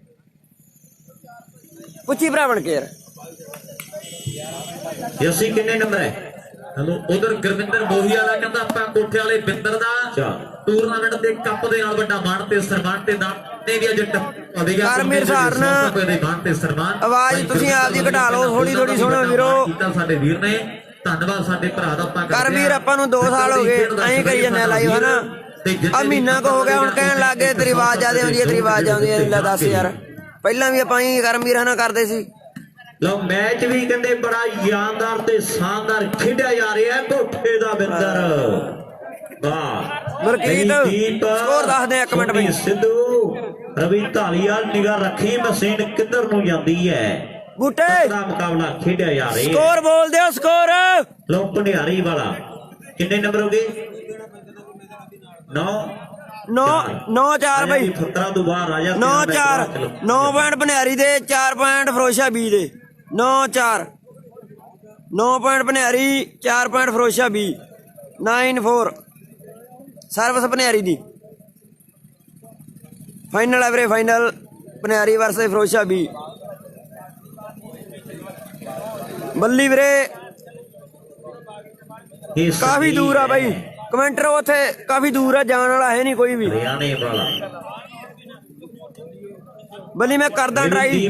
A: ਪੁੱਛੀ ਭਰਾ ਬਣ ਕੇ ਯਾਰ
B: ਜੱਸੀ ਕਿੰਨੇ ਨੰਬਰ ਹੈ। ਹਲੋ ਉਧਰ ਗੁਰਵਿੰਦਰ ਮੋਹੀ ਵਾਲਾ ਕਹਿੰਦਾ ਆਪਾਂ ਕੋਠੇ ਵਾਲੇ ਬਿੰਦਰ ਦਾ ਟੂਰਨਾਮੈਂਟ ਦੇ ਕੱਪ ਦੇ ਨਾਲ ਵੱਡਾ ਮਾਣ ਤੇ ਸਨਮਾਨ ਤੇ ਨਾਮ ਤੇ ਵੀ ਅਜੇ ਟੱਪੇਗਾ
A: ਕਰਮੀਰ ਸਹਾਰਨ
B: ਤੇ ਸਨਮਾਨ
A: ਆਵਾਜ਼ ਤੁਸੀਂ ਆਪ ਦੀ ਘਟਾ ਲਓ ਥੋੜੀ ਥੋੜੀ ਸੁਣੋ ਵੀਰੋ।
B: ਕੀਤਾ ਸਾਡੇ ਵੀਰ ਨੇ ਧੰਨਵਾਦ ਸਾਡੇ ਭਰਾ ਦਾ ਆਪਾਂ
A: ਕਰਮੀਰ ਆਪਾਂ ਨੂੰ 2 ਸਾਲ ਹੋ ਗਏ ਐਂ ਕਰੀ ਜਾਂਦੇ ਲਾਈਵ ਹਨਾ ਆ ਮਹੀਨਾ ਕੋ ਹੋ ਗਿਆ ਹੁਣ ਕਹਿਣ ਲੱਗ ਗਏ ਤੇਰੀ ਆਵਾਜ਼ ਜ਼ਿਆਦਾ ਆਉਂਦੀ ਹੈ ਤੇਰੀ ਆਵਾਜ਼ ਆਉਂਦੀ ਹੈ। ਲੈ ਦੱਸ ਯਾਰ ਪਹਿਲਾਂ ਵੀ ਆਪਾਂ ਹੀ ਕਰਮੀਰ ਹਨਾ ਕਰਦੇ ਸੀ।
B: ਲਓ ਮੈਚ ਵੀ ਕਹਿੰਦੇ ਬੜਾ ਯਾਦਗਾਰ ਤੇ ਸ਼ਾਨਦਾਰ ਖੇਡਿਆ ਜਾ ਰਿਹਾ ਹੈ ਕੋਠੇ ਦਾ ਬਿੰਦਰ ਵਾਹ
A: ਮਰਕੀਤ ਸਕੋਰ ਦੱਸਦੇ 1 ਮਿੰਟ ਬਈ
B: ਸਿੱਧੂ ਰਵੀ ਢਾਲੀਵਾਲ ਨਿਗਾਹ ਰੱਖੀ ਮਸ਼ੀਨ ਕਿੱਧਰ ਨੂੰ ਜਾਂਦੀ ਹੈ
A: ਬੂਟੇ
B: ਦਾ ਮੁਕਾਬਲਾ ਖੇਡਿਆ ਜਾ ਰਿਹਾ ਹੈ।
A: ਸਕੋਰ ਬੋਲ ਦਿਓ ਸਕੋਰ
B: ਲਓ ਭੰਡਿਆਰੀ ਵਾਲਾ ਕਿੰਨੇ ਨੰਬਰ ਹੋ ਗਏ
A: 9-4 ਬਈ
B: ਫਤਰਾ ਤੋਂ ਬਾਹਰ ਰਾਜਾ
A: 9-4 9 ਪੁਆਇੰਟ ਬਨਿਆਰੀ ਦੇ 4 ਪੁਆਇੰਟ ਫਰੋਸ਼ਾ ਬੀ ਦੇ 9-4 9 ਪੁਆਇੰਟ ਬਨਿਆਰੀ 4 ਪੁਆਇੰਟ ਫਰੋਸ਼ਾ ਬੀ 9-4 ਸਰਵਿਸ ਬਨਿਆਰੀ ਦੀ ਫਾਈਨਲ ਐਵਰੇ ਫਾਈਨਲ ਬਨਿਆਰੀ ਵਰਸੇ ਫਰੋਸ਼ਾ ਬੀ ਬੱਲੀ ਵੀਰੇ ਕਾਫੀ ਦੂਰ ਆ ਬਾਈ ਕਮੈਂਟਰ ਉੱਥੇ ਕਾਫੀ ਦੂਰ ਆ ਜਾਣ ਵਾਲਾ ਹੈ ਨਹੀਂ ਕੋਈ ਵੀ
B: ਹਰਿਆਣੇ ਵਾਲਾ
A: ਬੱਲੀ ਮੈਂ ਕਰਦਾ ਟਰਾਈ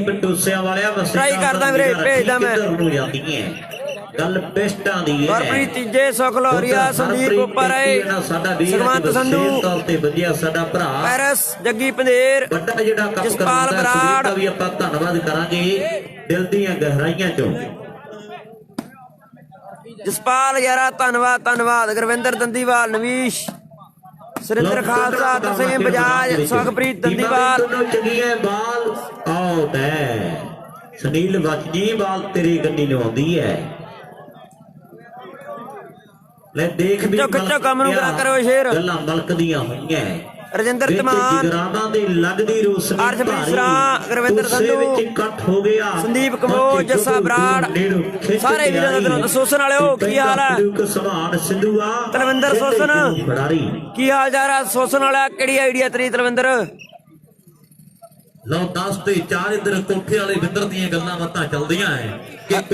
A: ਟਰਾਈ ਕਰਦਾ ਵੀਰੇ ਭੇਜਦਾ ਮੈਂ
B: ਗੱਲ ਬੈਸਟਾਂ ਦੀ ਹੈ
A: ਗੁਰਪ੍ਰੀਤ ਤੀਜੇ ਸੁਖ ਲੋਰੀਆ ਸੰਦੀਪ ਉੱਪਰ ਆਏ ਸੁਖਮੰਤ ਸੰਧੂ
B: ਤੇ ਵਧੀਆ ਸਾਡਾ ਭਰਾ
A: ਪੈਰਸ ਜੱਗੀ ਪੰਦੇਰ
B: ਵੱਡਾ ਜਿਹੜਾ ਕੰਮ
A: ਜਸਪਾਲ ਬਰਾੜ
B: ਦਾ ਵੀ ਆਪਾਂ ਧੰਨਵਾਦ ਕਰਾਂਗੇ ਦਿਲ ਦੀਆਂ ਗਹਿਰਾਈਆਂ ਚੋਂ
A: ਜਸਪਾਲ ਯਾਰਾ ਧੰਨਵਾਦ ਗੁਰਵਿੰਦਰ ਦੰਦੀਵਾਲ ਨਵੀਸ਼ ਸੁਰਿੰਦਰ ਖਾਲਸਾ ਤਰਸੇਮ ਬਜਾਜ ਸੁਖਪ੍ਰੀਤ ਦੰਦੀਵਾਲ
B: ਚੰਗੀਆਂ ਬਾਲ ਆਉਟ ਹੈ ਸੁਨੀਲ ਵਜਨੀ ਬਾਲ ਤੇਰੀ ਗੰਨੀ ਨੂੰ ਆਉਂਦੀ ਹੈ ਲੈ ਦੇਖ ਵੀ
A: ਖਿੱਚੋ ਕੰਮ ਨੂੰ ਕਰਾ ਕਰੋ ਸ਼ੇਰ
B: ਗੱਲਾਂ ਮਲਕਦੀਆਂ ਹੋਈਆਂ
A: ਰਜਿੰਦਰ ਧਮਾਨ
B: ਜਗਰਾਵਾਂ ਦੇ ਲੱਗਦੀ ਰੋਸ਼ਨੀ
A: ਅਰਸ਼ਪ੍ਰੀਤ ਸਰਾ ਗੁਰਵਿੰਦਰ ਸੰਧੂ
B: ਵਿੱਚ ਇਕੱਠ ਹੋ ਗਿਆ
A: ਸੰਦੀਪ ਕੰਬੋਜ ਜੱਸਾ ਬਰਾੜ ਸਾਰੇ ਵੀਰਾਂ ਦਾ ਦਿਲੋਂ ਸੋਸਣ ਵਾਲਿਓ ਕੀ ਹਾਲ ਹੈ
B: ਸਮਾਨ ਸਿੰਧੂਆ
A: ਤਲਵਿੰਦਰ ਸੋਸਣ ਕੀ ਹਾਲ ਜਾ ਰਿਹਾ ਸੋਸਣ ਵਾਲਾ ਕਿਹੜੀ ਆਈਡੀਆ ਤੇਰੀ ਤਲਵਿੰਦਰ
B: ਲਓ 10 ਤੇ 4 ਇਧਰ ਕੋਠੇ ਵਾਲੇ ਬਿੰਦਰ ਦੀਆਂ ਗੱਲਾਂ ਬਾਤਾਂ ਚੱਲਦੀਆਂ ਐ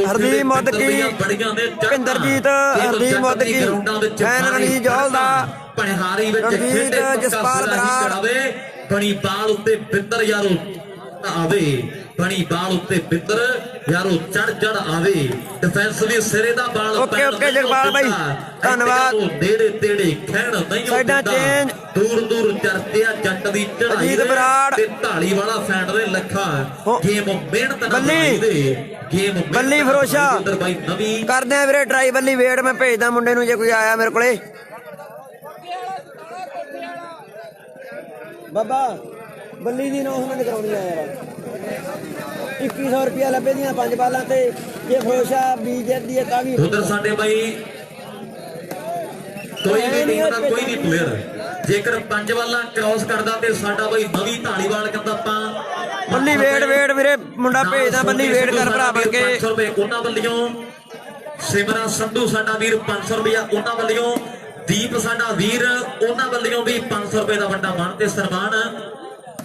A: ਹਰਦੀਪ ਮੁੱਦਕੀ ਭਿੰਦਰਜੀਤ ਹਰਦੀਪ ਮੁੱਦਕੀ ਫੈਨ ਰਣੀ ਜੋਲ ਦਾ
B: ਪਣਹਾਰੀ ਵਿੱਚ ਖੇਡੇ
A: ਜਸਪਾਲ ਬਰਾੜ
B: ਬਣੀ ਬਾਲ ਉੱਤੇ ਬਿੰਦਰ ਯਾਰੋ ਆਵੇ ਬਣੀ ਬਾਲ ਉੱਤੇ ਬਿੰਦਰ ਯਾਰੋ ਚੜ ਆਵੇ ਡਿਫੈਂਸ ਵੀ ਸਿਰੇ ਦਾ ਬਾਲ
A: ਓਕੇ ਜਗਪਾਲ ਬਾਈ ਧੰਨਵਾਦ
B: ਨੇੜੇ ਤੇੜੇ ਖਹਿਣ ਨਹੀਂ
A: ਸਾਈਡਾਂ ਚੇਂਜ
B: ਦੂਰ ਚਰਚਿਆ ਜੱਟ ਦੀ ਚੜਾਈ ਤੇ ਢਾਲੀ ਵਾਲਾ ਫੈਂਡ ਦੇ ਲੱਖਾ ਗੇਮ ਮਿਹਨਤ ਨਾਲ ਦੇ ਗੇਮ
A: ਬੱਲੀ ਫਰੋਸ਼ਾ ਕਰਦੇ ਆ ਵੀਰੇ ਟਰਾਈ ਬੱਲੀ ਵੇਟ ਮੈਂ ਭੇਜਦਾ ਮੁੰਡੇ ਨੂੰ ਜੇ ਕੋਈ ਆਇਆ ਮੇਰੇ ਕੋਲੇ ਬਾਬਾ ਬੱਲੀ ਦੀ 9 ਮਿੰਟ ਕਰਾਉਣੀ ਆ ਯਾਰ 2100 ਰੁਪਿਆ ਲੱਭੇ ਦੀਆਂ 5 ਬਾਲਾਂ ਤੇ ਜੇ ਖੁਸ਼ਾ ਬੀਜੇਤ ਦੀ ਤਾਂ ਵੀ
B: ਉਧਰ ਸਾਡੇ ਬਾਈ ਕੋਈ ਵੀ ਟੀਮ ਦਾ ਕੋਈ ਨਹੀਂ ਪਲੇਅਰ ਜੇਕਰ 5 ਬਾਲਾਂ ਕ੍ਰਾਸ ਕਰਦਾ ਤੇ ਸਾਡਾ ਬਾਈ ਨਵੀਂ ਢਾਲੀਵਾਲ ਕਹਿੰਦਾ ਆਪਾਂ
A: ਬੱਲੀ ਵੇਟ ਵੀਰੇ ਮੁੰਡਾ ਭੇਜਦਾ ਬੱਲੀ ਵੇਟ ਕਰ ਭਰਾ ਬਣ ਕੇ
B: 500 ਰੁਪਏ ਉਹਨਾਂ ਵੱਲੋਂ ਸਿਮਰਨ ਸੰਧੂ ਸਾਡਾ ਵੀਰ 500 ਰੁਪਇਆ ਉਹਨਾਂ ਵੱਲੋਂ ਦੀਪ ਸਾਡਾ ਵੀਰ ਉਹਨਾਂ ਵੱਲੋਂ ਵੀ 500 ਰੁਪਏ ਦਾ ਵੱਡਾ ਮਾਣ ਤੇ ਸਨਮਾਨ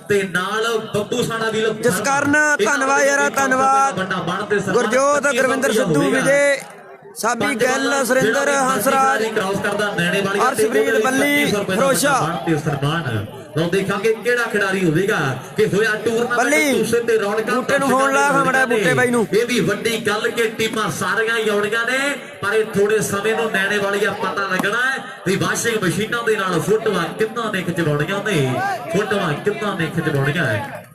B: ਤੇ ਨਾਲ ਬੱਬੂ ਸਾਡਾ ਵੀਰ
A: ਜਿਸ ਕਾਰਨ ਧੰਨਵਾਦ ਯਾਰ ਧੰਨਵਾਦ ਗੁਰਜੋਤ ਗੁਰਵਿੰਦਰ ਸਿੱਧੂ ਵਿਜੇ ਸਾਬੀ ਗੱਲ ਸੁਰਿੰਦਰ ਹੰਸਰਾਜ ਅਰਸ਼ਪ੍ਰੀਤ ਬੱਲੀ ਫਰੋਸ਼ਾ
B: ਤੇ ਸਨਮਾਨ ਲਓ ਦੇਖਾਂਗੇ ਕਿਹੜਾ ਖਿਡਾਰੀ ਹੋਵੇਗਾ ਕਿ ਹੋਇਆ ਟੂਰਨਾਮੈਂਟ ਤੇ ਰੌਣਕਾਂ
A: ਬੂਟੇ ਨੂੰ ਫੋਨ ਲਾ ਖਮੜਾ ਬੂਟੇ ਬਾਈ ਨੂੰ
B: ਇਹ ਵੀ ਵੱਡੀ ਗੱਲ ਕਿ ਟੀਮਾਂ ਸਾਰੀਆਂ ਹੀ ਆਉਣੀਆਂ ਨੇ ਪਰ ਇਹ ਥੋੜੇ ਸਮੇਂ ਨੂੰ ਨੈਣੇ ਵਾਲੀਆ ਪਤਾ ਲੱਗਣਾ ਹੈ ਵੀ ਵਾਸ਼ਿੰਗ ਮਸ਼ੀਨਾਂ ਦੇ ਨਾਲ ਫੋਟੋਆਂ ਕਿੰਨਾਂ ਨੇ ਖਿਚਵਾਉਣੀਆਂ ਨੇ ਫੋਟੋਆਂ ਕਿੰਨਾਂ ਨੇ ਖਿਚਵਾਉਣੀਆਂ ਹੈ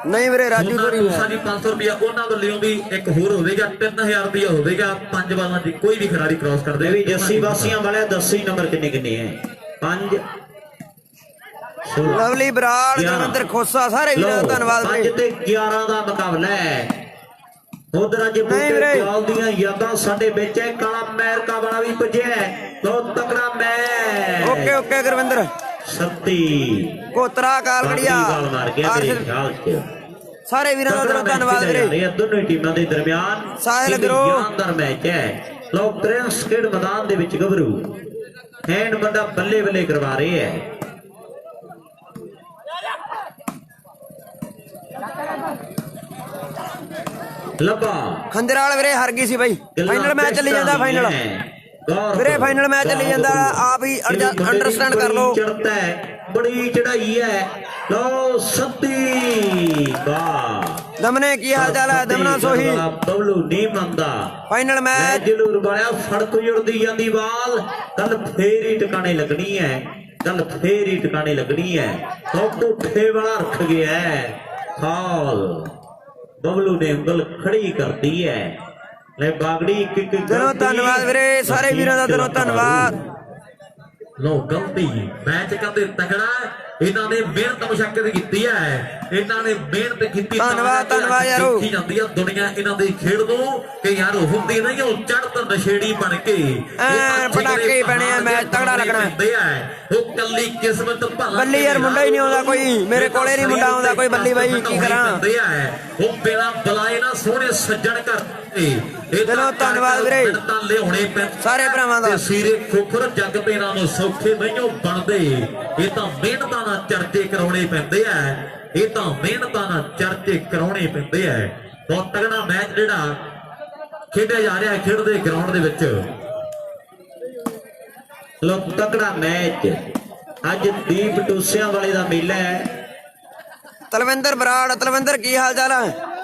A: ਨਹੀਂ ਵੀਰੇ ਰਾਜੂ ਤੋਰੀ
B: ਸਾਡੀ 500 ਰੁਪਇਆ ਉਹਨਾਂ ਵੱਲੋਂ ਵੀ ਇੱਕ ਹੋਰ ਹੋਵੇਗਾ 3000 ਰੁਪਇਆ ਹੋਵੇਗਾ 5 ਬਾਲਾਂ ਦੀ ਕੋਈ ਵੀ ਖਿਡਾਰੀ ਕ੍ਰਾਸ ਕਰਦੇ ਵੀ ਜੱਸੀ ਵਾਸੀਆਂ ਵਾਲਿਆ 10 ਨੰਬਰ ਕਿੰਨੇ ਹੈ 5
A: ਲਵਲੀ ਬਰਾੜ ਗੁਰਵਿੰਦਰ ਖੋਸਾ ਸਾਰੇ ਵੀਰਾਂ ਦਾ ਧੰਨਵਾਦ
B: 5 ਤੇ 11 ਦਾ ਮੁਕਾਬਲਾ ਹੈ ਉਧਰ ਅੱਜ ਬੂਟੇ ਕਾਲ ਦੀਆਂ ਯਾਦਾਂ ਸਾਡੇ ਵਿੱਚ ਹੈ ਕਾਲਾ ਅਮਰੀਕਾ ਵਾਲਾ ਵੀ ਪੁੱਜਿਆ ਬਹੁਤ ਤਕੜਾ ਮੈਚ
A: ਓਕੇ ਗੁਰਵਿੰਦਰ
B: ਸੱਤੀ
A: ਕੋਤਰਾ ਕਾਲਗੜੀਆ ਸਾਰੇ ਵੀਰਾਂ ਦਾ ਧੰਨਵਾਦ ਵੀਰੇ
B: ਦੋਨੋਂ ਟੀਮਾਂ ਦੇ ਦਰਮਿਆਨ
A: ਸਾਹਿਲ ਗਰੋ
B: ਸ਼ਾਨਦਾਰ ਮੈਚ ਹੈ ਲੋਕ ਪ੍ਰਿੰਸ ਖੇਡ ਮੈਦਾਨ ਦੇ ਵਿੱਚ ਗੱਭਰੂ ਹੈਂਡ ਬੰਦਾ ਬੱਲੇ ਕਰਵਾ ਰਹੇ ਹੈ ਲੱਭਾ
A: ਖੰਦਰਾਲ ਵੀਰੇ ਹਾਰ ਗਈ ਸੀ ਬਾਈ ਫਾਈਨਲ ਮੈਚ ਚੱਲੀ ਜਾਂਦਾ ਫਾਈਨਲ ਵੀਰੇ ਫਾਈਨਲ ਮੈਚ ਚੱਲੀ ਜਾਂਦਾ ਆਪ ਹੀ ਅੰਡਰਸਟੈਂਡ ਕਰ ਲਓ
B: ਚੜਦਾ ਬੜੀ ਚੜਾਈ ਹੈ ਲੋ ਸੱਤੀ ਬਾ
A: ਦਮਨੇ ਕੀ ਹਾਲ ਚਾਲ ਹੈ ਦਮਨਾ ਸੋਹੀ
B: ਬਬਲੂ ਨਹੀਂ ਮੰਨਦਾ
A: ਫਾਈਨਲ ਮੈਚ
B: ਜਲੂਰ ਵਾਲਿਆ ਫੜਕ ਜੁੜਦੀ ਜਾਂਦੀ ਬਾਲ ਕੱਲ ਫੇਰ ਹੀ ਟਿਕਾਣੇ ਲੱਗਣੀ ਹੈ ਤੋਂ ਪੁੱਠੇ ਵਾਲਾ ਰੱਖ ਗਿਆ ਫਾਲ ਬਬਲੂ ਨੇ ਉਂਗਲ ਖੜੀ ਕਰਦੀ ਹੈ ਲੈ ਬਾਗੜੀ ਇੱਕ
A: ਦਿਨੋਂ ਧੰਨਵਾਦ ਵੀਰੇ ਸਾਰੇ ਵੀਰਾਂ ਦਾ ਦਿਨੋਂ ਧੰਨਵਾਦ
B: ਲੋ ਗਲਤੀ ਮੈਚ ਕਹਿੰਦੇ ਤਗੜਾ ਇਹਨਾਂ ਨੇ ਮਿਹਨਤ ਮੁਸ਼ੱਕਤ ਕੀਤੀ ਹੈ ਇਹਨਾਂ ਨੇ ਮਿਹਨਤ ਕੀਤੀ
A: ਧੰਨਵਾਦ ਯਾਰੋ
B: ਦੇਖੀ ਜਾਂਦੀ ਆ ਦੁਨੀਆ ਇਹਨਾਂ ਦੇ ਖੇਡ ਨੂੰ ਕਿ ਯਾਰ ਹੁੰਦੀ ਨਹੀਂ ਉਹ ਚੜ੍ਹਤ ਨਸ਼ੇੜੀ ਬਣ ਕੇ
A: ਪਟਾਕੇ ਪੈਣੇ ਆ ਮੈਚ ਤਗੜਾ ਲੱਗਣਾ
B: ਉਹ ਕੱਲੀ ਕਿਸਮਤ ਭਲਾ
A: ਬੱਲੀ ਯਾਰ ਮੁੰਡਾ ਹੀ ਨਹੀਂ ਆਉਂਦਾ ਕੋਈ ਮੇਰੇ ਕੋਲੇ ਨਹੀਂ ਮੁੰਡਾ ਆਉਂਦਾ ਕੋਈ ਬੱਲੀ ਬਾਈ ਕੀ ਕਰਾਂ
B: ਉਹ ਬਿਨਾਂ ਬੁਲਾਏ ਨਾ ਸੋਹਣੇ ਸੱਜਣ ਕਰ
A: ਦਿਲੋਂ ਧੰਨਵਾਦ ਵੀਰੇ
B: ਤਾਂ ਲਿਆਉਣੇ ਪੈਂਦੇ
A: ਸਾਰੇ ਭਰਾਵਾਂ ਦਾ
B: ਸੀਰੇ ਖੋਖਰ ਜੱਗ ਤੇ ਇਹਨਾਂ ਨੂੰ ਸੌਖੇ ਨਹੀਂ ਬਣਦੇ ਇਹ ਤਾਂ ਮਿਹਨਤਾਂ ਨਾਲ ਚਰਚੇ ਕਰਾਉਣੇ ਪੈਂਦੇ ਆ ਬਹੁਤ ਤਗੜਾ ਮੈਚ ਜਿਹੜਾ ਖੇਡਿਆ ਜਾ ਰਿਹਾ ਖੇਡਦੇ ਗਰਾਊਂਡ ਦੇ ਵਿੱਚ ਲੋ ਤਗੜਾ ਮੈਚ ਅੱਜ ਦੀਪ ਟੂਸਿਆਂ ਵਾਲੇ ਦਾ ਮੇਲਾ ਹੈ
A: ਤਲਵਿੰਦਰ ਬਰਾੜ ਤਲਵਿੰਦਰ ਕੀ ਹਾਲ ਚਾਲ ਹੈ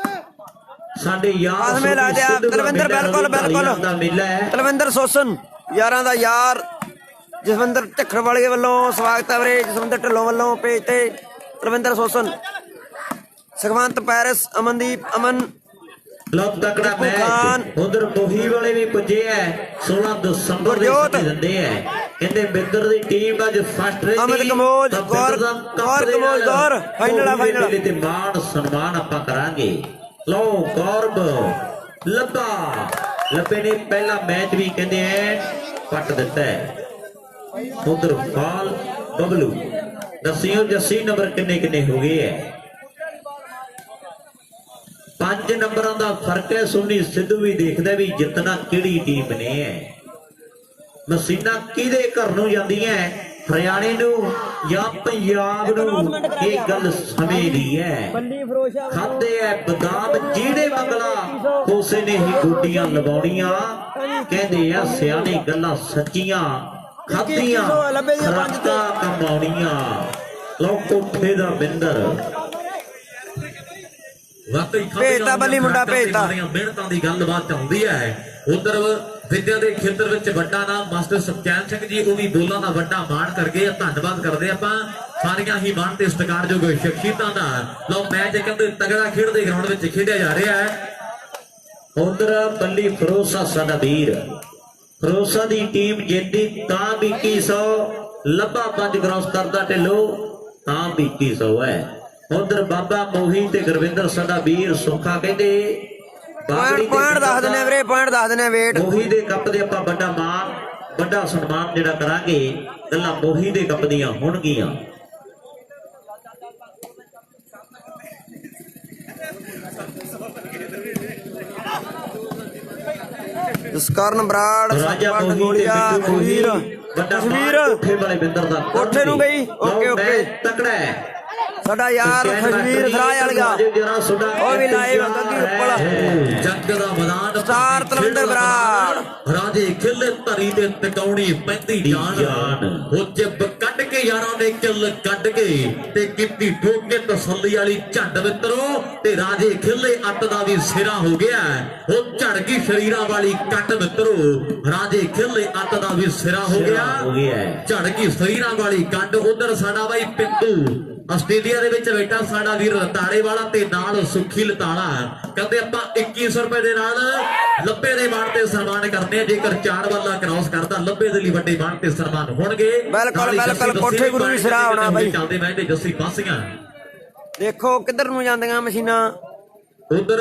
B: ਸਾਡੇ ਯਾਰ
A: ਮੇਲਾ ਦਿਆ ਤਲਵਿੰਦਰ ਬਿਲਕੁਲ
B: ਦਾ ਮੇਲਾ ਹੈ
A: ਤਲਵਿੰਦਰ ਸੋਸਨ ਯਾਰਾਂ ਦਾ ਯਾਰ ਜਸਵਿੰਦਰ ਝੱਖੜ ਵਾਲੇ ਵੱਲੋਂ ਸਵਾਗਤ ਹੈ ਵੀਰੇ ਜਸਵਿੰਦਰ ਢਿੱਲੋਂ ਵੱਲੋਂ ਪੇਜ ਤੇ ਤਲਵਿੰਦਰ ਸੋਸਨ ਸੁਖਵੰਤ ਪੈਰਿਸ ਅਮਨਦੀਪ ਅਮਨ
B: ਲੋਕ ਤਕੜਾ ਮੈਚ ਉਧਰ ਮੋਹੀ ਵਾਲੇ ਵੀ ਪੁੱਜੇ ਐ 16 ਦਸੰਬਰ ਦੇ ਦਿੰਦੇ ਐ ਕਹਿੰਦੇ ਬਿੱਦਰ ਦੀ ਟੀਮ ਅੱਜ ਫਸਟ ਰਹੀ
A: ਅਮਨ ਕਮੋਜ ਗੌਰ ਫਾਈਨਲ
B: ਤੇ ਮਾਣ ਸਨਮਾਨ ਆਪਾਂ ਕਰਾਂਗੇ ਲਓ ਗੌਰਵ ਲੱਭੇ ਨੇ ਪਹਿਲਾ ਮੈਚ ਵੀ ਕਹਿੰਦੇ ਐ ਪੱਟ ਦਿੱਤਾ ਹੈ ਉਧਰ ਫਾਲ ਬਬਲੂ ਦੱਸਿਓ ਜੱਸੀ ਨੰਬਰ ਕਿੰਨੇ ਹੋ ਗਏ ਐ 5 ਨੰਬਰਾਂ ਦਾ ਫਰਕ ਹੈ ਸੋਨੀ ਸਿੱਧੂ ਵੀ ਦੇਖਦਾ ਵੀ ਜਿੱਤਣਾ ਕਿਹੜੀ ਟੀਮ ਨੇ ਹੈ ਮਸੀਨਾ ਕਿਹਦੇ ਘਰ ਨੂੰ ਜਾਂਦੀਆਂ ਹਰਿਆਣੇ ਨੂੰ ਜਾਂ ਪੰਜਾਬ ਨੂੰ ਇਹ ਗੱਲ ਸਮੇਂ ਦੀ ਹੈ ਖਾਦੇ ਐ ਬਦਾਮ ਜਿਹੜੇ ਮੰਗਲਾ ਉਸੇ ਨੇ ਹੀ ਗੋਡੀਆਂ ਲਵਾਉਣੀਆਂ ਕਹਿੰਦੇ ਆ ਸਿਆਣੇ ਗੱਲਾਂ ਸੱਚੀਆਂ ਖਾਦੀਆਂ ਖਰਾਕਾਂ ਕਮਾਉਣੀਆਂ ਲੋ ਕੋਠੇ ਦਾ ਬਿੰਦਰ ਵਾਕਈ
A: ਭੇਜਤਾ ਬੱਲੀ ਮੁੰਡਾ ਭੇਜਤਾ
B: ਮਿਹਨਤਾਂ ਦੀ ਗੱਲਬਾਤ ਆਉਂਦੀ ਹੈ ਉਧਰ ਵਿਦਿਆ ਦੇ ਖੇਤਰ ਵਿੱਚ ਵੱਡਾ ਨਾਮ ਮਾਸਟਰ ਸੁਖਚੈਨ ਸਿੰਘ ਜੀ ਉਹ ਵੀ ਬੋਲਾਂ ਦਾ ਵੱਡਾ ਮਾਣ ਕਰ ਗਏ ਧੰਨਵਾਦ ਕਰਦੇ ਆਪਾਂ ਸਾਰੀਆਂ ਹੀ ਮਾਣ ਤੇ ਸਤਿਕਾਰਯੋਗ ਸ਼ਖਸੀਅਤਾਂ ਦਾ ਲਓ ਮੈਚ ਕਹਿੰਦੇ ਤਗੜਾ ਖੇਡਦੇ ਗਰਾਊਂਡ ਵਿੱਚ ਖੇਡਿਆ ਜਾ ਰਿਹਾ ਹੈ ਉਧਰ ਬੱਲੀ ਫਰੋਸਾ ਸਾਡਾ ਵੀਰ ਫਰੋਸਾ ਦੀ ਟੀਮ ਜਿੱਤੀ ਤਾਂ 2100 ਲੱਭਾ 5 ਕ੍ਰਾਸ ਕਰਦਾ ਢਿੱਲੋਂ ਤਾਂ 2100 ਹੈ। ਉਧਰ ਬਾਬਾ ਮੋਹੀ ਤੇ ਗੁਰਵਿੰਦਰ ਸਾਡਾ ਵੀਰ ਸੁੱਖਾ ਕਹਿੰਦੇ
A: ਪੁਆਇੰਟ ਦੱਸ ਦਿੰਦੇ ਵੀਰੇ, ਪੁਆਇੰਟ ਦੱਸ ਦਿੰਦੇ ਵੇਟ।
B: ਮੋਹੀ ਦੇ ਕੱਪ ਦੇ ਆਪਾਂ ਵੱਡਾ ਮਾਨ ਵੱਡਾ ਸਨਮਾਨ ਜਿਹੜਾ ਕਰਾਂਗੇ, ਗੱਲਾਂ ਮੋਹੀ ਦੇ ਕੱਪ ਦੀਆਂ ਹੋਣਗੀਆਂ।
A: ਜਸਕਰਨ ਬਰਾੜ,
B: ਰਾਜਾ
A: ਸਤਪਾਲ
B: ਮੋਹੀ ਤੇ
A: ਗੋਲੀਆ,
B: ਬਿੱਟੂ ਮੋਹੀ ਵੱਡਾ
A: ਤਸਵੀਰ
B: ਕੋਠੇ ਵਾਲੇ ਬਿੰਦਰ ਦਾ
A: ਕੋਠੇ ਨੂੰ ਗਈ। ਓਕੇ ਓਕੇ,
B: ਤਕੜਾ ਹੈ
A: ਸਾਡਾ ਯਾਰ ਖਜਵੀਰ ਸਰਾਜ ਵਾਲ ਗਿਆ, ਉਹ ਵੀ ਲਾਈਵ ਗੱਗੀ ਉੱਪਲ।
B: ਜੱਗ ਦਾ ਮੈਦਾਨ
A: ਸਟਾਰ ਤਲਵਿੰਦਰ ਬਰਾੜ
B: ਰਾਜੇ ਖਿੱਲੇ ਧਰੀ ਤੇ ਟਿਕਾਉਣੀ ਪੈਂਦੀ ਜਾਨ। ਉਹ ਜਿੱਬ ਕੱਢ ਕੇ ਯਾਰਾਂ ਨੇ ਕਿੱਲ ਕੱਢ ਕੇ ਤੇ ਕੀਤੀ ਠੋਕ ਕੇ ਤਸੱਲੀ ਵਾਲੀ ਝੰਡ ਮਿੱਤਰੋ। ਤੇ ਰਾਜੇ ਖਿੱਲੇ ਅੱਤ ਦਾ ਵੀ ਸਿਰਾ ਹੋ ਗਿਆ, ਉਹ ਝੜ ਗਈ ਸ਼ਰੀਰਾਂ ਵਾਲੀ ਕੱਟ ਮਿੱਤਰੋ। ਰਾਜੇ ਖਿੱਲੇ ਅੱਤ ਦਾ ਵੀ ਸਿਰਾ ਹੋ ਗਿਆ, ਝੜ ਗਈ ਸ਼ਰੀਰਾਂ ਵਾਲੀ ਕੱਟ। ਉਧਰ ਸਾਡਾ ਬਾਈ ਪਿੰਟੂ ਆਸਟ੍ਰੇਲੀਆ ਦੇ ਵਿੱਚ ਬੈਠਾ ਸਾਡਾ ਵੀਰ ਲਤਾੜੇ ਵਾਲਾ ਤੇ ਨਾਲ ਸੁੱਖੀ ਲਤਾੜਾ। ਕਹਿੰਦੇ ਆਪਾਂ 2100 ਰੁਪਏ ਦੇ ਨਾਲ 90 ਦੇ ਬਾਣ ਤੇ ਸਨਮਾਨ ਕਰਦੇ ਆ। ਜੇਕਰ 4 ਵਾਲਾ ਕ੍ਰਾਸ ਕਰਦਾ 90 ਦੇ ਲਈ ਵੱਡੇ ਬਾਣ ਤੇ ਸਨਮਾਨ ਹੋਣਗੇ।
A: ਬਿਲਕੁਲ ਬਿਲਕੁਲ, ਕੋਠੇ ਗੁਰੂ ਵੀ ਸਿਰਾ ਹੋਣਾ ਬਾਈ।
B: ਚੱਲਦੇ ਮੈਂ ਤੇ ਜੱਸੀ ਪਾਸੀਆਂ
A: ਦੇਖੋ ਕਿੱਧਰ ਨੂੰ ਜਾਂਦੀਆਂ ਮਸ਼ੀਨਾਂ।
B: ਉਧਰ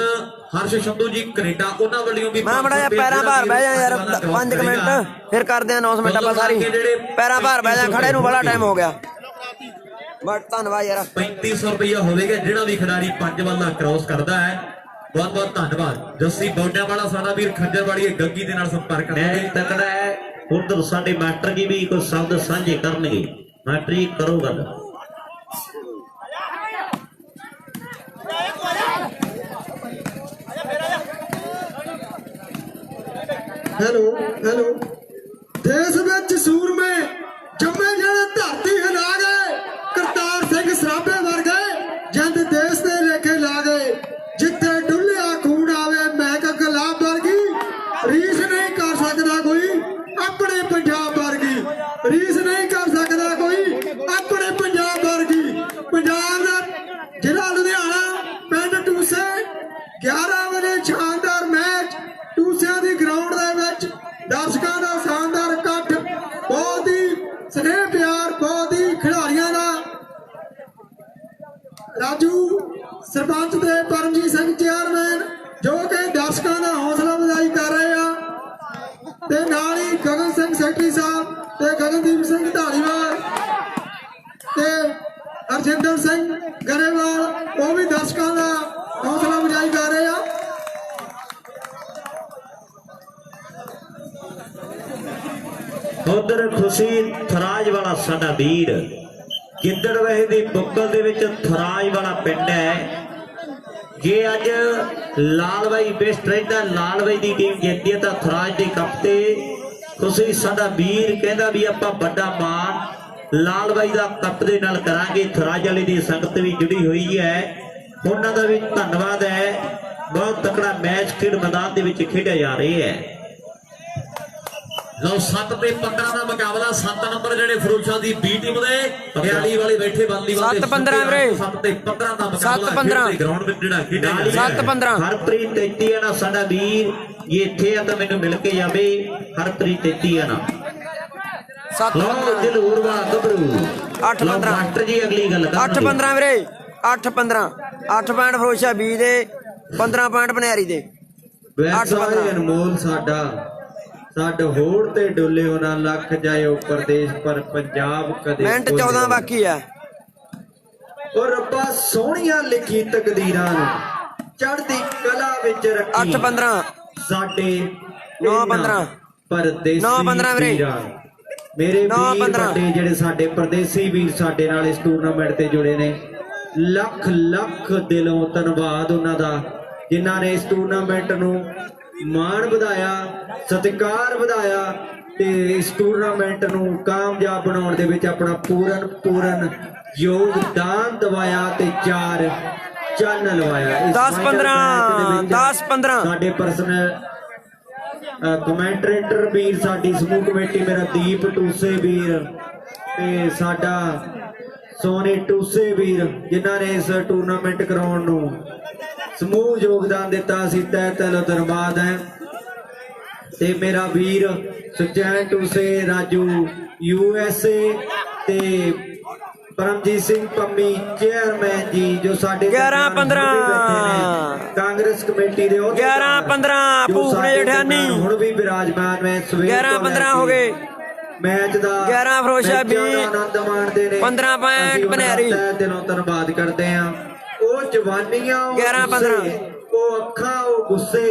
B: ਹਰਸ਼ ਸ਼ੰਭੂ ਜੀ ਕੈਨੇਡਾ, ਉਹਨਾਂ ਵੱਲੋਂ ਵੀ
A: ਮੈਂ ਮੜਾ ਪੈਰਾਂ ਭਾਰ ਬਹਿ ਜਾ ਯਾਰ 5 ਮਿੰਟ, ਫਿਰ ਕਰਦੇ ਆ ਅਨਾਉਂਸਮੈਂਟ ਆਪਾਂ ਸਾਰੀ। ਪੈਰਾਂ ਭਾਰ ਬਹਿ ਜਾ, ਖੜੇ ਨੂੰ ਬੜਾ ਟਾਈਮ ਹੋ ਗਿਆ। ਬਟ ਧੰਨਵਾਦ ਯਾਰ।
B: 3500 ਰੁਪਇਆ ਹੋਵੇਗਾ ਜਿਹੜਾ ਵੀ ਖਿਡਾਰੀ 5 ਵਾਲਾ ਕ੍ਰਾਸ ਕਰਦਾ ਹੈ। ਬਹੁਤ ਬਹੁਤ ਧੰਨਵਾਦ। ਜੱਸੀ ਬੌਡਿਆਂ ਵਾਲਾ ਸਾਡਾ ਵੀਰ ਖੰਜਰ ਵਾਲੀ ਗੱਗੀ ਦੇ ਨਾਲ ਸੰਪਰਕ ਕਰਾਂਗੇ। ਤਕੜਾ ਹੈ। ਉਧਰ ਸਾਡੇ ਮਾਸਟਰ ਜੀ ਵੀ ਕੋਈ ਸ਼ਬਦ ਸਾਂਝੇ ਕਰਨਗੇ। ਮਾਸਟਰ ਜੀ ਕਰੋ ਗੱਲ।
C: Hello hello. ਦੇਸ਼ ਵਿੱਚ ਸੂਰਮੇ ਜੰਮੇ ਜਿਹੜੇ ਧਰਤੀ ਹਿਲਾ ਗਏ, ਕਰਤਾਰ ਸਿੰਘ ਸਰਾਭੇ ਵਰਗੇ ਜੰਦ ਦੇਸ਼ ਦੇ ਲੇਖੇ ਲਾ ਗਏ। ਜਿੱਥੇ ਡੁੱਲਿਆ ਖੂਨ ਆਵੇ ਮਹਿਕ ਗੁਲਾਬ ਵਰਗੀ, ਰੀਸ ਨਹੀਂ ਕਰ ਸਕਦਾ ਕੋਈ ਆਪਣੇ ਪੰਜਾਬ ਵਰਗੀ, ਰੀਸ ਨਹੀਂ ਕਰ ਸਕਦਾ ਕੋਈ ਆਪਣੇ ਪੰਜਾਬ ਵਰਗੀ। ਪੰਜਾਬ ਦਾ ਜ਼ਿਲ੍ਹਾ ਲੁਧਿਆਣਾ, ਪਿੰਡ ਟੂਸੇ, 11 ਵਜੇ ਸ਼ਾਨਦਾਰ ਮੈਚ ਟੂਸਿਆਂ ਦੀ ਗਰਾਊਂਡ ਦੇ ਵਿੱਚ। ਦਰਸ਼ਕਾਂ ਦਾ ਸ਼ਾਨਦਾਰ ਇਕੱਠ, ਬਹੁਤ ਹੀ ਸਨੇਹ ਪਿਆਰ, ਬਹੁਤ ਹੀ ਖਿਡਾਰੀਆਂ ਦਾ। ਰਾਜੂ ਸਰਪੰਚ ਤੇ ਪਰਮਜੀਤ ਸਿੰਘ ਚੇਅਰਮੈਨ ਜੋ ਕਿ ਦਰਸ਼ਕਾਂ ਦਾ ਹੌਸਲਾ ਅਫਜ਼ਾਈ ਕਰ ਰਹੇ ਆ, ਤੇ ਨਾਲ ਹੀ ਗਗਨ ਸਿੰਘ ਸੈਕਟਰੀ ਸਾਹਿਬ ਤੇ ਗਗਨਦੀਪ ਸਿੰਘ ਢਾਲੀਵਾਲ ਤੇ ਹਰਜਿੰਦਰ ਸਿੰਘ ਗਰੇਵਾਲ, ਉਹ ਵੀ ਦਰਸ਼ਕਾਂ ਦਾ ਹੌਸਲਾ ਅਫਜ਼ਾਈ ਕਰ ਰਹੇ ਆ।
B: ਉਧਰ ਖੁਸ਼ੀ ਥਰਾਜ ਵਾਲਾ ਸਾਡਾ ਵੀਰ, ਗਿੱਦੜਵੇ ਦੀ ਬੁੱਕਲ ਦੇ ਵਿੱਚ ਥਰਾਜ ਵਾਲਾ ਪਿੰਡ ਹੈ। ਜੇ ਅੱਜ ਲਾਲਬਾਈ ਬੈਸਟ ਰਹਿੰਦਾ, ਲਾਲਬਾਈ ਦੀ ਟੀਮ ਜਿੱਤਦੀ ਹੈ ਤਾਂ ਥਰਾਜ ਦੇ ਕੱਪ ਤੇ ਖੁਸ਼ੀ ਸਾਡਾ ਵੀਰ ਕਹਿੰਦਾ ਵੀ ਆਪਾਂ ਵੱਡਾ ਮਾਣ ਲਾਲਬਾਈ ਦਾ ਕੱਪ ਦੇ ਨਾਲ ਕਰਾਂਗੇ। ਥਰਾਜ ਵਾਲੇ ਦੀ ਸੰਗਤ ਵੀ ਜੁੜੀ ਹੋਈ ਹੈ, ਉਹਨਾਂ ਦਾ ਵੀ ਧੰਨਵਾਦ ਹੈ। ਬਹੁਤ ਤਕੜਾ ਮੈਚ ਖੇਡ ਮੈਦਾਨ ਦੇ ਵਿੱਚ ਖੇਡਿਆ ਜਾ ਰਿਹਾ ਹੈ। ਲਓ 7 ਤੇ 15 ਦਾ ਮੁਕਾਬਲਾ। 7 ਨੰਬਰ ਜਿਹੜੇ ਫਿਰੋਜ਼ਸ਼ਾਹ ਦੀ ਬੀ ਟੀਮ ਦੇ ਹਰਿਆਲੀ ਵਾਲੇ ਬੈਠੇ ਬੰਦੀ ਵਾਲੇ
A: 7-15 ਵੀਰੇ।
B: 7 ਤੇ 15 ਦਾ ਮੁਕਾਬਲਾ
A: 7-15
B: ਗਰਾਊਂਡ ਵਿੱਚ ਜਿਹੜਾ ਖੇਡਿਆ ਜਾ ਰਿਹਾ
A: 7-15
B: ਹਰਪ੍ਰੀਤ 33 ਆਣਾ ਸਾਡਾ ਵੀਰ, ਜੇ ਇੱਥੇ ਆ ਤਾਂ ਮੈਨੂੰ ਮਿਲ ਕੇ ਜਾਵੇ। ਹਰਪ੍ਰੀਤ 33 ਆਣਾ
A: 7-15
B: ਦਿਲੂਰ ਵਾ ਗੱਭਰੂ
A: 8-15
B: ਮਾਸਟਰ ਜੀ ਅਗਲੀ ਗੱਲ ਕਰ
A: 8-15 ਵੀਰੇ। 8-15 8 ਪੁਆਇੰਟ ਫਿਰੋਜ਼ਸ਼ਾਹ ਬੀ ਦੇ, 15 ਪੁਆਇੰਟ ਬਨਿਆਰੀ ਦੇ।
C: ਵੈਸੇ ਅਨਮੋਲ ਸਾਡਾ ਹੋੜ ਤੇ ਡੋਲੇ ਉਹਨਾਂ ਲੱਖ ਜਾਏ ਉਹ ਪ੍ਰਦੇਸ਼ ਪਰ ਪੰਜਾਬ ਕਦੇ
A: ਮਿੰਟ 14 ਬਾਕੀ ਆ।
C: ਉਹ ਰੱਬਾ ਸੋਹਣੀਆਂ ਲਿਖੀ ਤਕਦੀਰਾਂ ਨੂੰ ਚੜ੍ਹਦੀ ਕਲਾ ਵਿੱਚ ਰੱਖੀ।
A: 8-15
C: ਸਾਡੇ
A: 9-15
C: ਪਰਦੇਸੀ
A: 9-15 ਵੀਰੇ।
C: ਵੀਰਾਂ, ਮੇਰੇ ਵੀਰ
A: 9-15
C: ਵੱਡੇ ਜਿਹੜੇ ਸਾਡੇ ਪਰਦੇਸੀ ਵੀਰ ਸਾਡੇ ਨਾਲ ਇਸ ਟੂਰਨਾਮੈਂਟ ਤੇ ਜੁੜੇ ਨੇ, ਲੱਖ ਲੱਖ ਦਿਲੋਂ ਧੰਨਵਾਦ ਉਹਨਾਂ ਦਾ ਜਿਨ੍ਹਾਂ ਨੇ ਇਸ ਟੂਰਨਾਮੈਂਟ ਨੂੰ ਮਾਣ ਵਧਾਇਆ, ਸਤਿਕਾਰ ਵਧਾਇਆ ਤੇ ਇਸ ਟੂਰਨਾਮੈਂਟ ਨੂੰ ਕਾਮਯਾਬ ਬਣਾਉਣ ਦੇ ਵਿੱਚ ਆਪਣਾ ਪੂਰਨ ਯੋਗਦਾਨ ਦਵਾਇਆ ਤੇ 4 ਚੰਨ ਲਵਾਇਆ।
A: 10-15
C: ਸਾਡੇ ਪਰਸਨਲ ਕਮੈਂਟਰੇਟਰ ਵੀਰ, ਸਾਡੀ ਸਮੂਹ ਕਮੇਟੀ ਮੇਰਾ ਦੀਪ ਟੂਸੇ ਵੀਰ ਤੇ ਸਾਡਾ ਸੋਨੀ ਟੂਸੇ ਵੀਰ, ਜਿਨ੍ਹਾਂ ਨੇ ਇਸ ਟੂਰਨਾਮੈਂਟ ਕਰਾਉਣ ਨੂੰ ਸਮੂਹ ਯੋਗਦਾਨ ਦਿੱਤਾ ਸੀ, ਤਹਿ ਦਿਲੋਂ ਧੰਨਵਾਦ ਹੈ। ਤੇ ਮੇਰਾ ਵੀਰ ਸੁਚੈਨ ਟੂਸੇ, ਰਾਜੂ USA ਤੇ परमजीत सिंह पम्मी चेयरमैन जी जो साडे
A: 11-15
C: कांग्रेस कमेटी दे
A: 11-15 भूख ने जठानी
C: हुण भी विराजमान में
A: 11-15 हो गए
C: मैच दा
A: 11 फरोशा भी
C: आनंद माणदे ने
A: 15 पॉइंट बनैरी
C: दिलों धन्नवाद करते हैं ओ जवानियां
A: 11-15
C: ओ अखां ओ गुस्से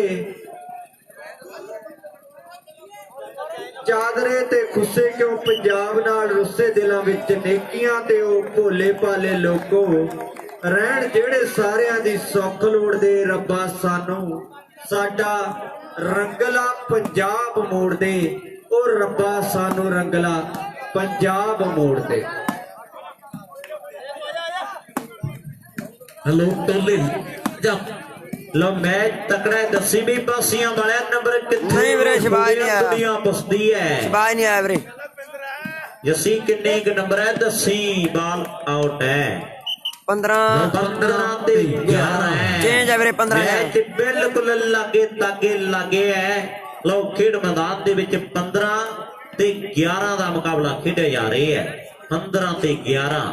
C: चादरे ते खुस्से क्यों पंजाब नाल रुस्से दिलों विच नेकियां ते ओ भोले भाले लोगो रहण जेड़े सारियां दी सुख लोड़दे रब्बा सानू साडा रंगला पंजाब मोड़ दे ओ रब्बा सानू रंगला पंजाब मोड़ दे।
B: हेलो टोले जब लो मैच तकड़ा है दसी भी पासियां वाले नंबर कितने
A: नहीं वीरे शबाज नहीं आया
B: दुनिया बसदी है
A: शबाज नहीं आया वीरे
B: जसी किन्ने के नंबर है दसी बॉल आउट है
A: 15
B: ते 11 है
A: चेंज है वीरे 15
B: मैच बिल्कुल लागे है लो खेड मैदान दे विच 15 ते 11 दा मुकाबला खेडे जा रहे है 15 ते 11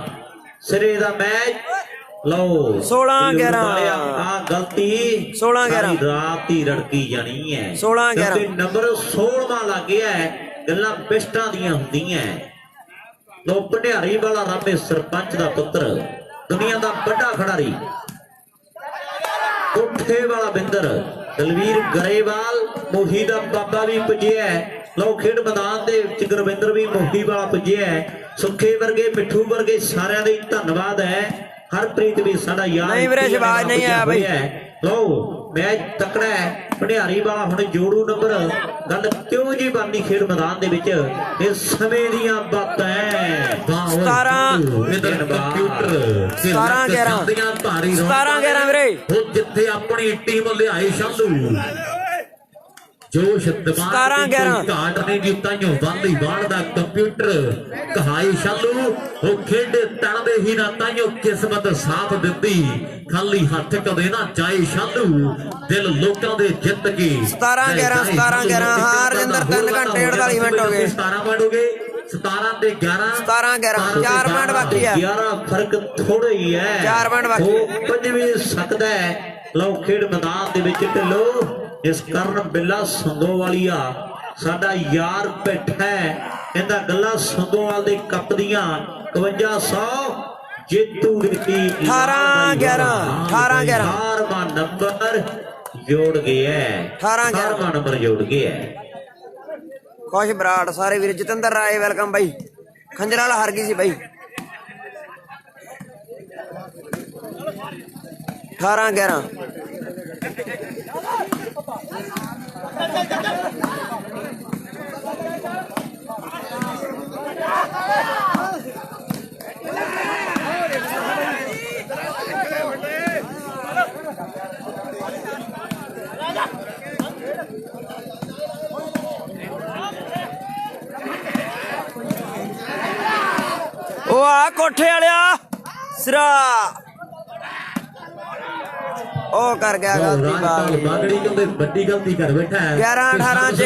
B: सिरे दा मैच लो
A: 16-11
B: गलती
A: 16-11
B: रात ही रड़की जानी है
A: 16-11
B: नंबर 16वां लग गया है गल्लां बेस्टां दियां हुंदियां लो भंडारी वाला रामे सरपंच दा पुत्र दुनिया दा बड़ा खिडारी कोठे वाला बिंदर दलवीर गरेवाल मोही दा बाबा भी पुजिया है लो खेड मैदान दे विच गुरविंदर भी मोही वाला पुजिया है सुखे वर्गे मिठू वर्गे सारियां दा धन्नवाद है हरप्रीत भी साडा यार
A: नहीं वीरे शबाज नहीं आया भाई
B: लो मैच तकड़ा है भंडारी वाला हुण जोड़ू नंबर गल क्यों जी बननी खेड मैदान दे विच ये समय दियां बातां है
A: 17-11 वीरे
B: जिथे अपनी टीम लियाई शालू जोश दिमाग घाट ने जिताइयों वाली वाल दा कंप्यूटर कहाई शालू वो खेडे तड़दे ही ना ताइयों किस्मत साथ दिंदी खाली हथ कदे ना जाए शालू दिल लोकां दे जित के
A: 17-11 हार जिंदर 3 घंटे 48 मिनट हो गए
B: 17 मिनट हो गए 17 ते 11
A: 4 मिनट बाकी है
B: 11 फर्क थोड़ा ही है
A: 4 मिनट बाकी
B: है पंज भी सकदा है लो खेड मैदान दे विच ढिल्लो इस कारण बिल्ला संगोवालिया साडा यार बैठा है इंदा गल्ला संगोवाल दे कप दियां 5200 जेतू की
A: 18-11
B: नंबर जोड़ गया है 18 नंबर जोड़ गया है
A: खुश बराड़ सारे वीर जितेंद्र राय वेलकम भाई खंजर वाला हार गई सी भाई 18-11 ਉਹ ਆ ਕੋਠੇ ਵਾਲਿਆ ਸਿਰਾ ਉਹ ਕਰ ਗਿਆ ਗਲਤੀ ਬਾਲ
B: ਬਾਗੜੀ ਕਹਿੰਦੇ ਵੱਡੀ ਗਲਤੀ ਕਰ ਬੈਠਾ ਹੈ
A: 11-18 ਚ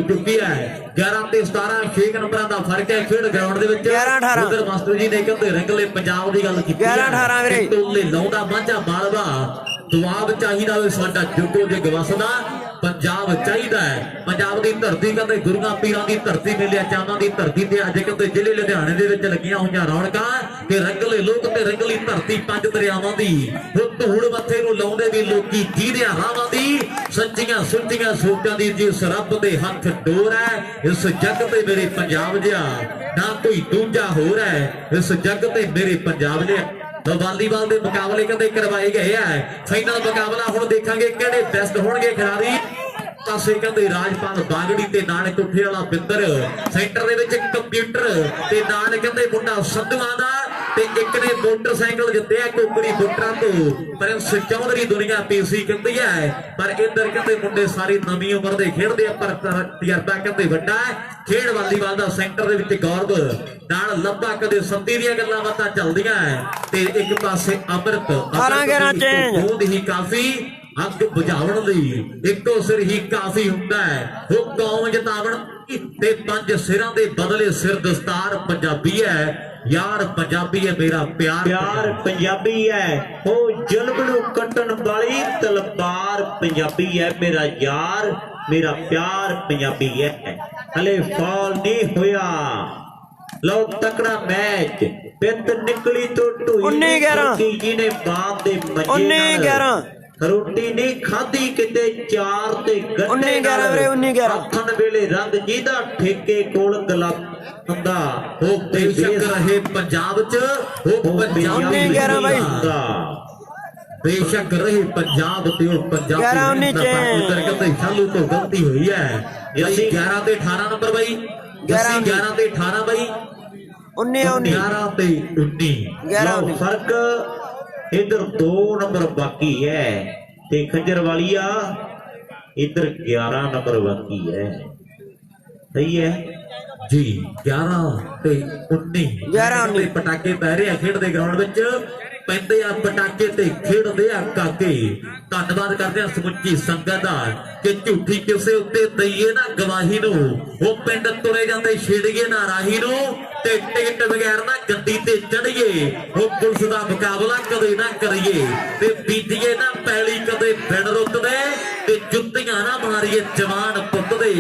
B: ਚੁੱਕੀ ਹੈ 11 ਤੇ 17 6 ਨੰਬਰਾਂ ਦਾ ਫਰਕ ਹੈ ਖੇਡ ਗਰਾਊਂਡ ਦੇ ਵਿੱਚ
A: 11-18
B: ਉਧਰ ਮਾਸਟਰ ਜੀ ਨੇ ਕਹਿੰਦੇ ਰੰਗਲੇ ਪੰਜਾਬ ਦੀ ਗੱਲ ਕੀਤੀ
A: 11-18 ਵੀਰੇ
B: ਟੋਲੇ ਲਾਉਂਦਾ ਮਾਝਾ ਮਾਲਵਾ ਜਵਾਬ ਚਾਹੀਦਾ ਵੇ ਸਾਡਾ ਜੁਗੋ ਦੇ ਗਵਸਦਾ पंजाब चाहिए है पंजाब की धरती कहते गुरुआं पीरां की धरती मेले चावां की धरती ते अज कहते जिले लुधियाने दे विच लगियां होईयां रौणकां ते रंगले लोक ते रंगली धरती पंज दरियावां दी धूड़ मत्थे नूं लाउंदे वी लोकी जीदियां रावां दी सच्चियां सुच्चियां सोचां दी जिस रब दे हथ डोर है इस जग ते मेरे पंजाब जिहा ना कोई दूजा होर है इस जग ते मेरे पंजाब जिहा वालीबाल के मुकाबले कहते करवाए गए हैं फाइनल मुकाबला हुण देखांगे किहड़े बेस्ट होणगे खिडारी पासे कहते राजपाल बागड़ी ते नाल कोठे वाला बिंदर सेंटर दे विच कंप्यूटर ते नाल कहते मुंडा संधूआं दा ते एक ने मोटरसाइकिल जित्तिया कोकड़ी बुट्टा तो प्रिंस चौधरी दुनिया पीसी कहती है पर इधर कहते मुंडे सारी नवी उम्र दे खेडदे पर तजर्बा कहते वड्डा खेड वालीबाल दा सेंटर दे विच गौरव नाल लंबा कदे संती दी गल्लां बातां चलदियां ते एक पासे अमृत
A: 18-11 चेंज
B: बहुत ही काफी अग बुझाउण लई इक्को सिर ही काफी हुंदा है वो कौम जतावण ते पंज सिरां दे बदले सिर दस्तार पंजाबी है यार पंजाबी है मेरा प्यार पंजाबी है ओ जुल्म नूं कट्टण वाली तलवार पंजाबी है मेरा यार मेरा प्यार पंजाबी है हले फॉल नहीं होया लो तकड़ा मैच पित निकली तो ढूई जिने बाप दे मजे रोटी नहीं खाधी किते चार ते गट्टे हथन वेले रंग जीदा ठेके कोल गलब हुंदा हो बेशक रहे पंजाब च हो पंजाबी हुंदा बेशक रहे पंजाब ते ओ पंजाबी उधर कहते सालू तो गलती हुई है जसी 11 ते 18 नंबर भाई जसी 11 ते 18 भाई 11 ते 19 फर्क इधर 2 नंबर बाकी है ते खंजर वालिया इधर 11 नंबर बाकी है सही है जी 11 ते 19 पटाके पै रहे खेड दे ग्राउंड विच पैंदे आ पटाके ते खेडदे आ काके धन्नवाद करदे आ समुची संगत दा कि झूठी किसे उत्ते दईए ना गवाही नूं ओ पिंड तुरे जांदे छेड़ीए ना राही नूं ते टिकट बगैर ना गद्दी ते चढ़िए ओ पुलिस दा मुकाबला कदे ना करिए ते बीतीए ना पैली कदे बिन रुकदे ते जुत्तियां ना मारिए जवान पुੱਤ दे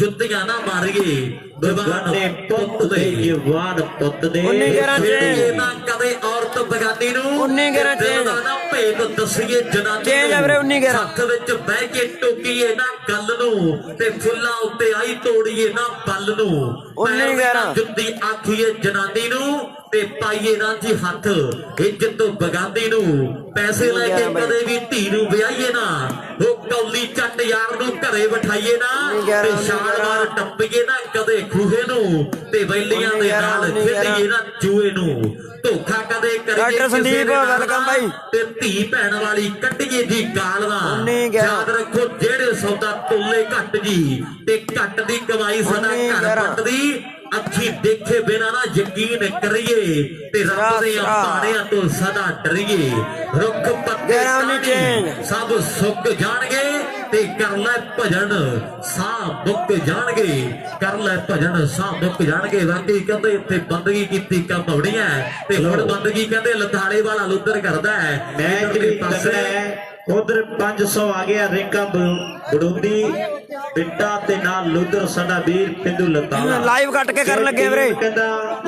B: जुत्तियां ना मारिए बगाने पुੱਤ दे जवान पुੱਤ दे ना कदे औरत बगानी नूं ना भेद दसीए जनानी हथ विच बह के टोकीए ना गल नूं ते फुल्लां उत्ते आई तोड़ीए ना बल नूं जुत्ती आखीए जनानी नूं ते पाईए ना जी हथ इज्जत बगांदी नूं पैसे लेके कदे भी धी नूं विआहीए ना ओ कौली चट यार नूं घरे बिठाईए ना ते छाल मार टप्पीए ना कदे खूहे नूं ते बैलियां दे नाल खेडीए ना जूए नूं धोखा कदे करिए संदीप वेलकम भाई ते धी भैण वाली कड्डीए जी गाल दा याद रखो जेड़े सौदा तोले घट जी ते घट दी कमाई साडा घर पटदी अच्छी देखे बिना ना यकीन करिए ते रब दे अपाणियां तो सदा डरिए रुख पत्ते सब सुक जाणगे ते कर ले भजन साह मुक जाणगे कर ले भजन साह मुक जाणगे वाकई कहंदे इत्थे बंदगी कीती कम होणीआं ते हुण बंदगी कहंदे लताड़े वाला लुੱਦਰ करदा है मैच दे पासे उधर 500 आ गया रेका बड़ोदी बिट्टा ते नाल लुੱਦਰ साडा वीर पिंडू लताड़ा
A: लाइव कट के करन लगे वीरे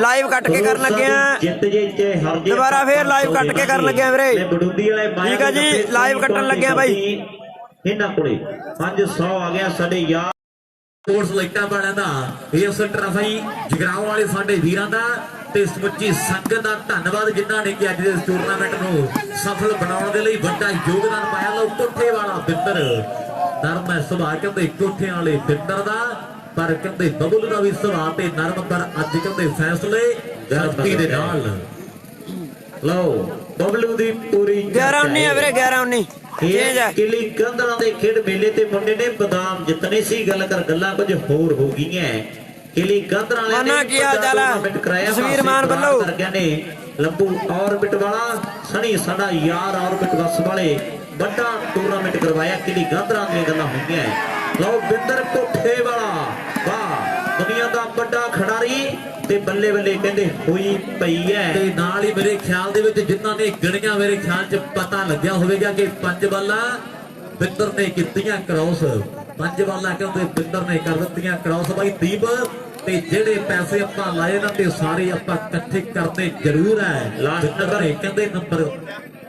A: लाइव कट के करन लगे
B: जित जे ते हर जे
A: दोबारा फिर लाइव कट के करन लगे वीरे
B: बड़ोदी वाले
A: ठीक है जी लाइव कटन लगे भाई
B: इन्हां कोले 500 आ गया साडे यार स्पोर्ट्स लाइटां वालियां दा इस ट्रॉफी जगराओं वाले साडे वीरां दा ਤੇ ਸਮੁੱਚੀ ਸੰਗਤ ਦਾ ਧੰਨਵਾਦ ਜਿਨ੍ਹਾਂ ਨੇ ਕਿ ਅੱਜ ਦੇ ਟੂਰਨਾਮੈਂਟ ਨੂੰ ਸਫਲ ਬਣਾਉਣ ਦੇ ਲਈ ਵੱਡਾ ਯੋਗਦਾਨ ਪਾਇਆ ਲੋ ਕੋਠੇ ਵਾਲਾ ਬਿੰਦਰ ਨਰਮ ਹੈ ਸੁਭਾਅ ਕਹਿੰਦੇ ਕੋਠਿਆਂ ਵਾਲੇ ਬਿੰਦਰ ਦਾ ਪਰ ਕਹਿੰਦੇ ਬਬਲੂ ਦਾ ਵੀ ਸੁਭਾਅ ਤੇ ਨਰਮ ਪਰ ਅੱਜ ਕਹਿੰਦੇ ਫੈਸਲੇ ਗਰਮੀ ਦੇ ਨਾਲ ਲਓ ਬਬਲੂ ਦੀ ਪੂਰੀ
A: 11-19 ਵੀਰੇ 11-19
B: ਕਿਲੀ ਕੰਧਾਂ ਦੇ ਖੇਡ ਮੇਲੇ ਤੇ ਮੁੰਡੇ ਨੇ ਬਦਾਮ ਜਿੱਤਨੇ ਸੀ ਗੱਲ ਕਰ ਗੱਲਾਂ ਕੁਝ ਹੋਰ ਹੋ ਗਈਆਂ किली गंदर वाले
A: की हाल है तस्वीर मान बल्लो
B: ने लंबू ऑर्बिट वाला सनी साडा यार ऑर्बिट बस वाले बड़ा टूर्नामेंट करवाया किली गंदर दी गल्लां होईयां लो बिंदर कोठे वाला वाह दुनिया दा बड़ा खिडारी ते बल्ले बल्ले कहंदे होई पई है ते नाल ही मेरे ख्याल दे विच जिन्हां ने गणियां मेरे ख्याल च पता लग्या होवेगा कि 5 बालां बिंदर ने कीतियां क्रॉस 5 बालां कहंदे बिंदर ने कर दित्तियां क्रॉस भाई दीप ਤੇ ਜਿਹੜੇ ਪੈਸੇ ਆਪਾਂ ਲਾਏ ਨਾ ਤੇ ਸਾਰੇ ਆਪਾਂ ਇਕੱਠੇ ਕਰਨੇ ਜ਼ਰੂਰ ਹੈ ਲਾਸਟ ਨੰਬਰ ਕਹਿੰਦੇ ਨੰਬਰ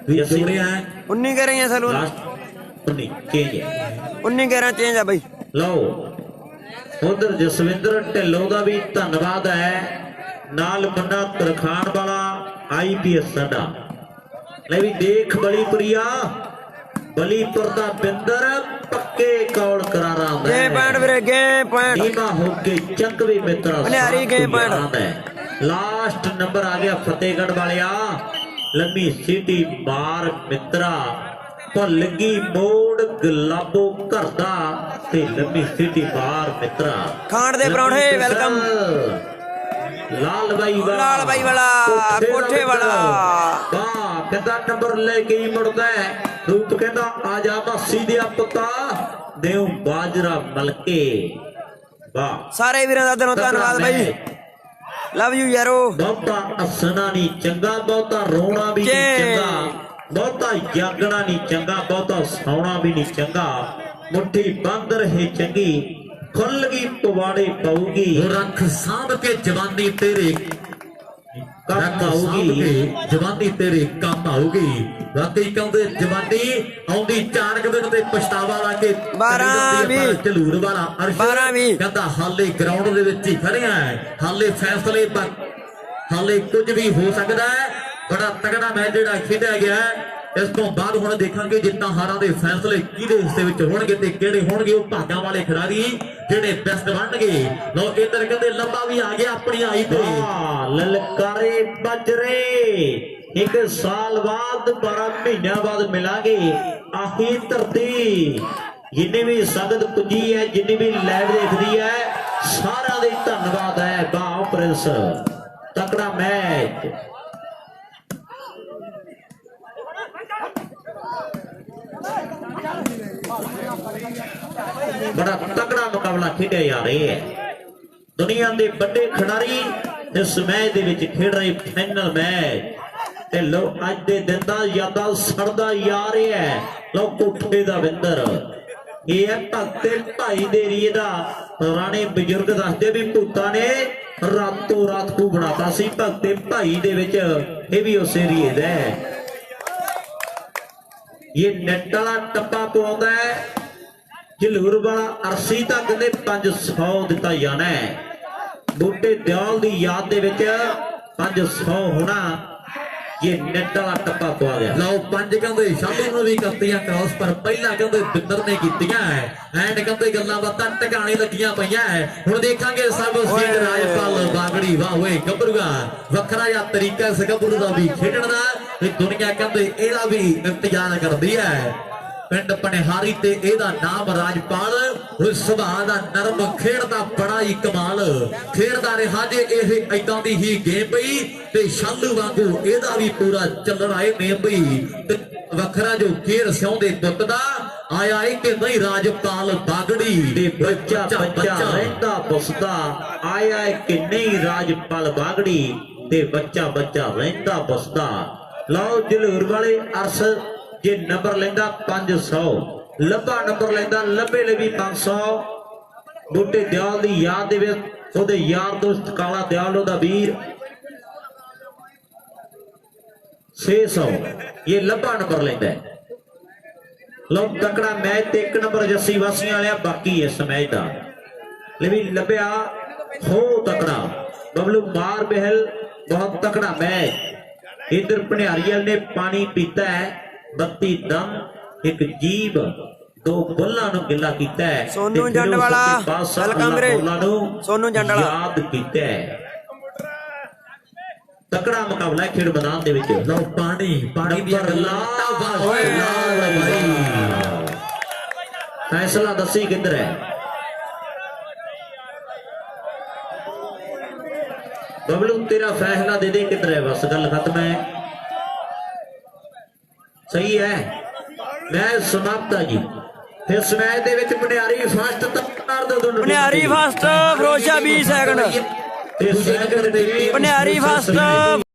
B: ਵੀ ਜੋੜਿਆ
A: 19 ਕਹਿ ਰਹੇ ਆ ਸਲੂਨ
B: ਲਾਸਟ 19 ਚੇਂਜ ਹੈ
A: 19 ਕਹਿ ਰਹੇ ਚੇਂਜ ਆ ਬਾਈ
B: ਲਓ ਉਧਰ ਜਸਵਿੰਦਰ ਢਿੱਲੋਂ ਦਾ ਵੀ ਧੰਨਵਾਦ ਹੈ ਨਾਲ ਮੁੰਡਾ ਤਰਖਾਨ ਵਾਲਾ ਆਈਪੀਐਸ ਸਾਡਾ ਲੈ ਵੀ ਦੇਖ ਬਲੀ ਪ੍ਰਿਆ बलीपुर दा बिंदर पक्के कौल करारा
A: गे पॉइंट वीरे गे पॉइंट
B: नीमा होके चंकवी मित्रा
A: बलियारी गे पॉइंट
B: लास्ट नंबर आ गया फतेहगढ़ वालिया लंबी सीटी मार मित्रा भुल लगी मोड़ गुलाबो घर दा ते लंबी सीटी मार मित्रा
A: खान दे परौंठे वेलकम
B: लाल भाई वाला
A: कोठे वाला
B: वाह कितना नंबर लेके ही मुड़दा है रूप कहता आजा मासी दिया पुता देव बाजरा मलके वाह
A: सारे वीरां दा दिलों धन्नवाद भाई ਲਵ ਯੂ ਯਾਰੋ।
B: ਬਹੁਤਾ ਹੱਸਣਾ ਨਹੀਂ ਚੰਗਾ, ਬਹੁਤਾ ਰੋਣਾ ਵੀ ਨਹੀਂ
A: ਚੇ।
B: ਚੰਗਾ, ਬਹੁਤਾ ਜਾਗਣਾ ਨਹੀਂ ਚੰਗਾ, ਬਹੁਤਾ ਸੌਣਾ ਵੀ ਨਹੀਂ ਚੰਗਾ। ਮੁੱਠੀ ਬੰਦ ਰਹੇ ਚੰਗੀ, ਖੁੱਲ ਗਈ ਪਵਾੜੇ ਪਾਉਗੀ।
D: ਰੱਖ ਸਾਂਭ ਕੇ ਜਵਾਨੀ ਤੇਰੇ
B: ਕੰਮ ਆਊਗੀ,
D: ਜਵਾਨੀ ਤੇਰੇ ਕੰਮ ਆਊਗੀ। ਵਾਕਈ ਕਹਿੰਦੇ ਜਵਾਨੀ ਆਉਂਦੀ 4 ਦਿਨ ਤੇ ਪਛਤਾਵਾ ਲਾ ਕੇ
A: 12
D: ਝਲੂਰ ਵਾਲਾ ਅਰਸ਼
A: 12
D: ਕਹਿੰਦਾ ਹਾਲੇ ਗਰਾਊਂਡ ਦੇ ਵਿੱਚ ਹੀ ਖੜਿਆ ਹੈ, ਹਾਲੇ ਫੈਸਲੇ ਹਾਲੇ ਕੁਝ ਵੀ ਹੋ ਸਕਦਾ ਹੈ। ਬੜਾ ਤਗੜਾ ਮੈਚ ਜਿਹੜਾ ਖੇਡਿਆ ਗਿਆ ਹੈ। ਇਸ ਤੋਂ ਬਾਅਦ ਹੁਣ ਦੇਖਾਂਗੇ ਜਿੱਤਾਂ ਹਾਰਾਂ ਦੇ ਫੈਸਲੇ ਕਿਹਦੇ ਹਿੱਸੇ ਵਿੱਚ ਹੋਣਗੇ ਤੇ ਕਿਹੜੇ ਹੋਣਗੇ ਉਹ ਭਾਗਾਂ ਵਾਲੇ ਖਿਡਾਰੀ ਜਿਹੜੇ ਬੈਸਟ ਬਣਨਗੇ। ਲੋ ਇੱਧਰ ਕਹਿੰਦੇ ਲੱਭਾ ਵੀ ਆ ਗਿਆ ਆਪਣੀ ਆਈ ਤੇ
B: ਲਲਕਾਰੇ ਬਜਰੇ। 1 ਸਾਲ ਬਾਅਦ 12 ਮਹੀਨਿਆਂ ਬਾਅਦ ਮਿਲਾਂਗੇ ਆਹੀ ਧਰਤੀ। ਜਿੰਨੇ ਵੀ ਸੰਗਤ ਪੁੱਜੀ ਹੈ, ਜਿੰਨੀ ਵੀ ਲਾਈਵ ਦੇਖਦੀ ਹੈ, ਸਾਰਿਆਂ ਦੇ ਧੰਨਵਾਦ ਹੈ। ਬਾਹ ਪ੍ਰਿੰਸ ਤਕੜਾ ਮੈਚ। ਬੜਾ ਤਕੜਾ ਮੁਕਾਬਲਾ ਖੇਡਿਆ ਜਾ ਰਿਹਾ ਹੈ। ਦੁਨੀਆ ਦੇ ਵੱਡੇ ਖਿਡਾਰੀ ਇਸ ਮੈਚ ਦੇ ਵਿੱਚ ਖੇਡ ਰਹੇ ਫਾਈਨਲ ਮੈਚ। ਤੇ ਲੋ ਅੱਜ ਦੇ ਦਿਨ ਦਾ ਯਾਦਾਂ ਸੜਦਾ ਜਾ ਰਿਹਾ ਹੈ। ਲੋ ਕੋਠੇ ਦਾ ਵਿੰਦਰ ਇਹ ਹੈ ਭਗਤੇ ਭਾਈ ਦੇ ਏਰੀਏ ਦਾ। ਪੁਰਾਣੇ ਬਜ਼ੁਰਗ ਦੱਸਦੇ ਵੀ ਭੂਤਾਂ ਨੇ ਰਾਤੋਂ ਰਾਤ ਖੂਹ ਬਣਾਤਾ ਸੀ ਭਗਤੇ ਭਾਈ ਦੇ ਵਿੱਚ। ਇਹ ਵੀ ਉਸ ਏਰੀਏ ਦਾ ਹੈ। ਇਹ ਨੈਟ ਵਾਲਾ ਟੱਪਾ ਪਾਉਂਦਾ ਹੈ ਝਲੂਰ ਵਾਲਾ ਅਰਸੀ ਤਾਂ ਕਹਿੰਦੇ 500 ਦਿੱਤਾ ਜਾਣਾ ਹੈ। ਬੂਟੇ ਦਿਆਲ ਦੀ ਯਾਦ ਦੇ ਵਿੱਚ 500 ਹੋਣਾ। ਇਹ ਨੈਟ ਵਾਲਾ ਟੱਪਾ ਪਵਾ ਗਿਆ।
D: ਲਓ 5 ਕਹਿੰਦੇ ਸ਼ਾਲੂ ਨੂੰ ਵੀ ਕਰਤੀਆਂ ਕ੍ਰਾਸ, ਪਰ ਪਹਿਲਾਂ ਕਹਿੰਦੇ ਬਿੰਦਰ ਨੇ ਕੀਤੀਆਂ ਐਂਡ ਕਹਿੰਦੇ ਗੱਲਾਂ ਬਾਤਾਂ ਟਿਕਾਣੇ ਲੱਗੀਆਂ ਪਈਆਂ। ਹੁਣ ਦੇਖਾਂਗੇ ਸਭ ਸਿੰਘ ਰਾਜਪਾਲ ਬਾਗੜੀ। ਵਾਹ ਓਏ ਗੱਭਰੂਆ, ਵੱਖਰਾ ਜਿਹਾ ਤਰੀਕਾ ਇਸ ਗੱਭਰੂ ਦਾ ਵੀ ਖੇਡਣ ਦਾ। ਤੇ ਦੁਨੀਆ ਕਹਿੰਦੇ ਇਹਦਾ ਵੀ ਇੰਤਜ਼ਾਰ ਕਰਦੀ ਹੈ। ਪਿੰਡ ਪਨਿਹਾਰੀ ਤੇ ਇਹਦਾ ਨਾਮ ਰਾਜਪਾਲ। ਸੁਭਾਅ ਦਾ ਨਰਮ, ਖੇਡਦਾ ਬੜਾ ਹੀ ਕਮਾਲ, ਖੇਡਦਾ ਰਿਹਾ ਜੇ ਇਹ ਏਦਾਂ ਦੀ ਹੀ ਗੇਮ ਪਈ। ਤੇ ਸ਼ਾਲੂ ਵਾਂਗੂ ਇਹਦਾ ਵੀ ਪੂਰਾ ਚੱਲਣਾ ਏ ਨੇਮ ਪਈ। ਤੇ ਵੱਖਰਾ ਜੋ ਖੇਰ ਸਿਉਂਦੇ ਦੁੱਤ ਦਾ ਆਇਆ ਏ ਕਿ ਨਹੀਂ ਰਾਜਪਾਲ ਬਾਗੜੀ।
B: ਤੇ ਬੱਚਾ ਰਹਿੰਦਾ ਪੁੱਛਦਾ ਆਇਆ ਏ ਕਿ ਨਹੀਂ ਰਾਜਪਾਲ ਬਾਗੜੀ। ਤੇ ਬੱਚਾ ਰਹਿੰਦਾ ਪੁੱਛਦਾ। ਲਓ ਝਲੂਰ ਵਾਲੇ ਅਰਸ ਜੇ ਨੰਬਰ ਲੈਂਦਾ 500, ਲੱਭਾ ਨੰਬਰ ਲੈਂਦਾ ਲੱਭੇ ਲਈ 500। ਬੂਟੇ ਦਿਆਲ ਦੀ ਯਾਦ ਦੇ ਵਿੱਚ ਉਹਦੇ ਯਾਰ ਦੋਸਤ ਕਾਲਾ ਦਿਆਲ ਉਹਦਾ ਵੀਰ 600। ਇਹ ਲੱਭਾ ਨੰਬਰ ਲੈਂਦਾ। ਲੋ ਤਕੜਾ ਮੈਚ ਤੇ 1 ਨੰਬਰ ਜੱਸੀ ਵਾਸੀਆਂ ਵਾਲਿਆ ਬਾਕੀ ਇਸ ਮੈਚ ਦਾ। ਲੈ ਵੀ ਲੱਭਿਆ ਹੋ ਤਕੜਾ ਬਬਲੂ ਮਾਰ ਬਹਿਲ ਬਹੁਤ ਤਕੜਾ ਮੈਚ। ਇਧਰ ਭਣਿਆਰੀਆਂ ਨੇ ਪਾਣੀ ਪੀਤਾ ਹੈ 32 ਦਮ 1 ਜੀਬ 2 ਬੁੱਲਾਂ ਨੂੰ ਗਿੱਲਾ ਕੀਤਾ ਹੈ।
A: ਸੋਨੂ ਜੰਡ ਵਾਲਾ ਵੈਲਕਮ ਵੀਰੇ। ਸੋਨੂ ਜੰਡ ਵਾਲਾ
B: ਯਾਦ ਕੀਤਾ ਹੈ। ਤਕੜਾ ਮੁਕਾਬਲਾ ਖੇਡ ਮੈਦਾਨ ਦੇ ਵਿੱਚ।
D: ਲਓ ਪਾਣੀ ਦੀਆਂ ਗੱਲਾਂ
B: ਫੈਸਲਾ ਦੱਸੀ ਕਿੱਧਰ ਹੈ। ਬਬਲੂ ਤੇਰਾ ਫੈਸਲਾ ਦੇ ਦੇ ਕਿੱਧਰ ਹੈ। ਬਸ ਗੱਲ ਖਤਮ ਹੈ। ਸਹੀ ਹੈ ਮੈਚ ਸਮਾਪਤ ਹੈ ਜੀ। ਇਸ ਮੈਚ ਦੇ ਵਿੱਚ ਭਣਿਆਰੀ ਫਸਟ
A: ਭਣਿਆਰੀ ਫਸਟ, ਫਿਰੋਜ਼ਾ 20 ਸੈਕਿੰਡ।
B: ਤੇ ਸੈਕਿੰਡ ਦੇ
A: ਭਣਿਆਰੀ ਫਸਟ।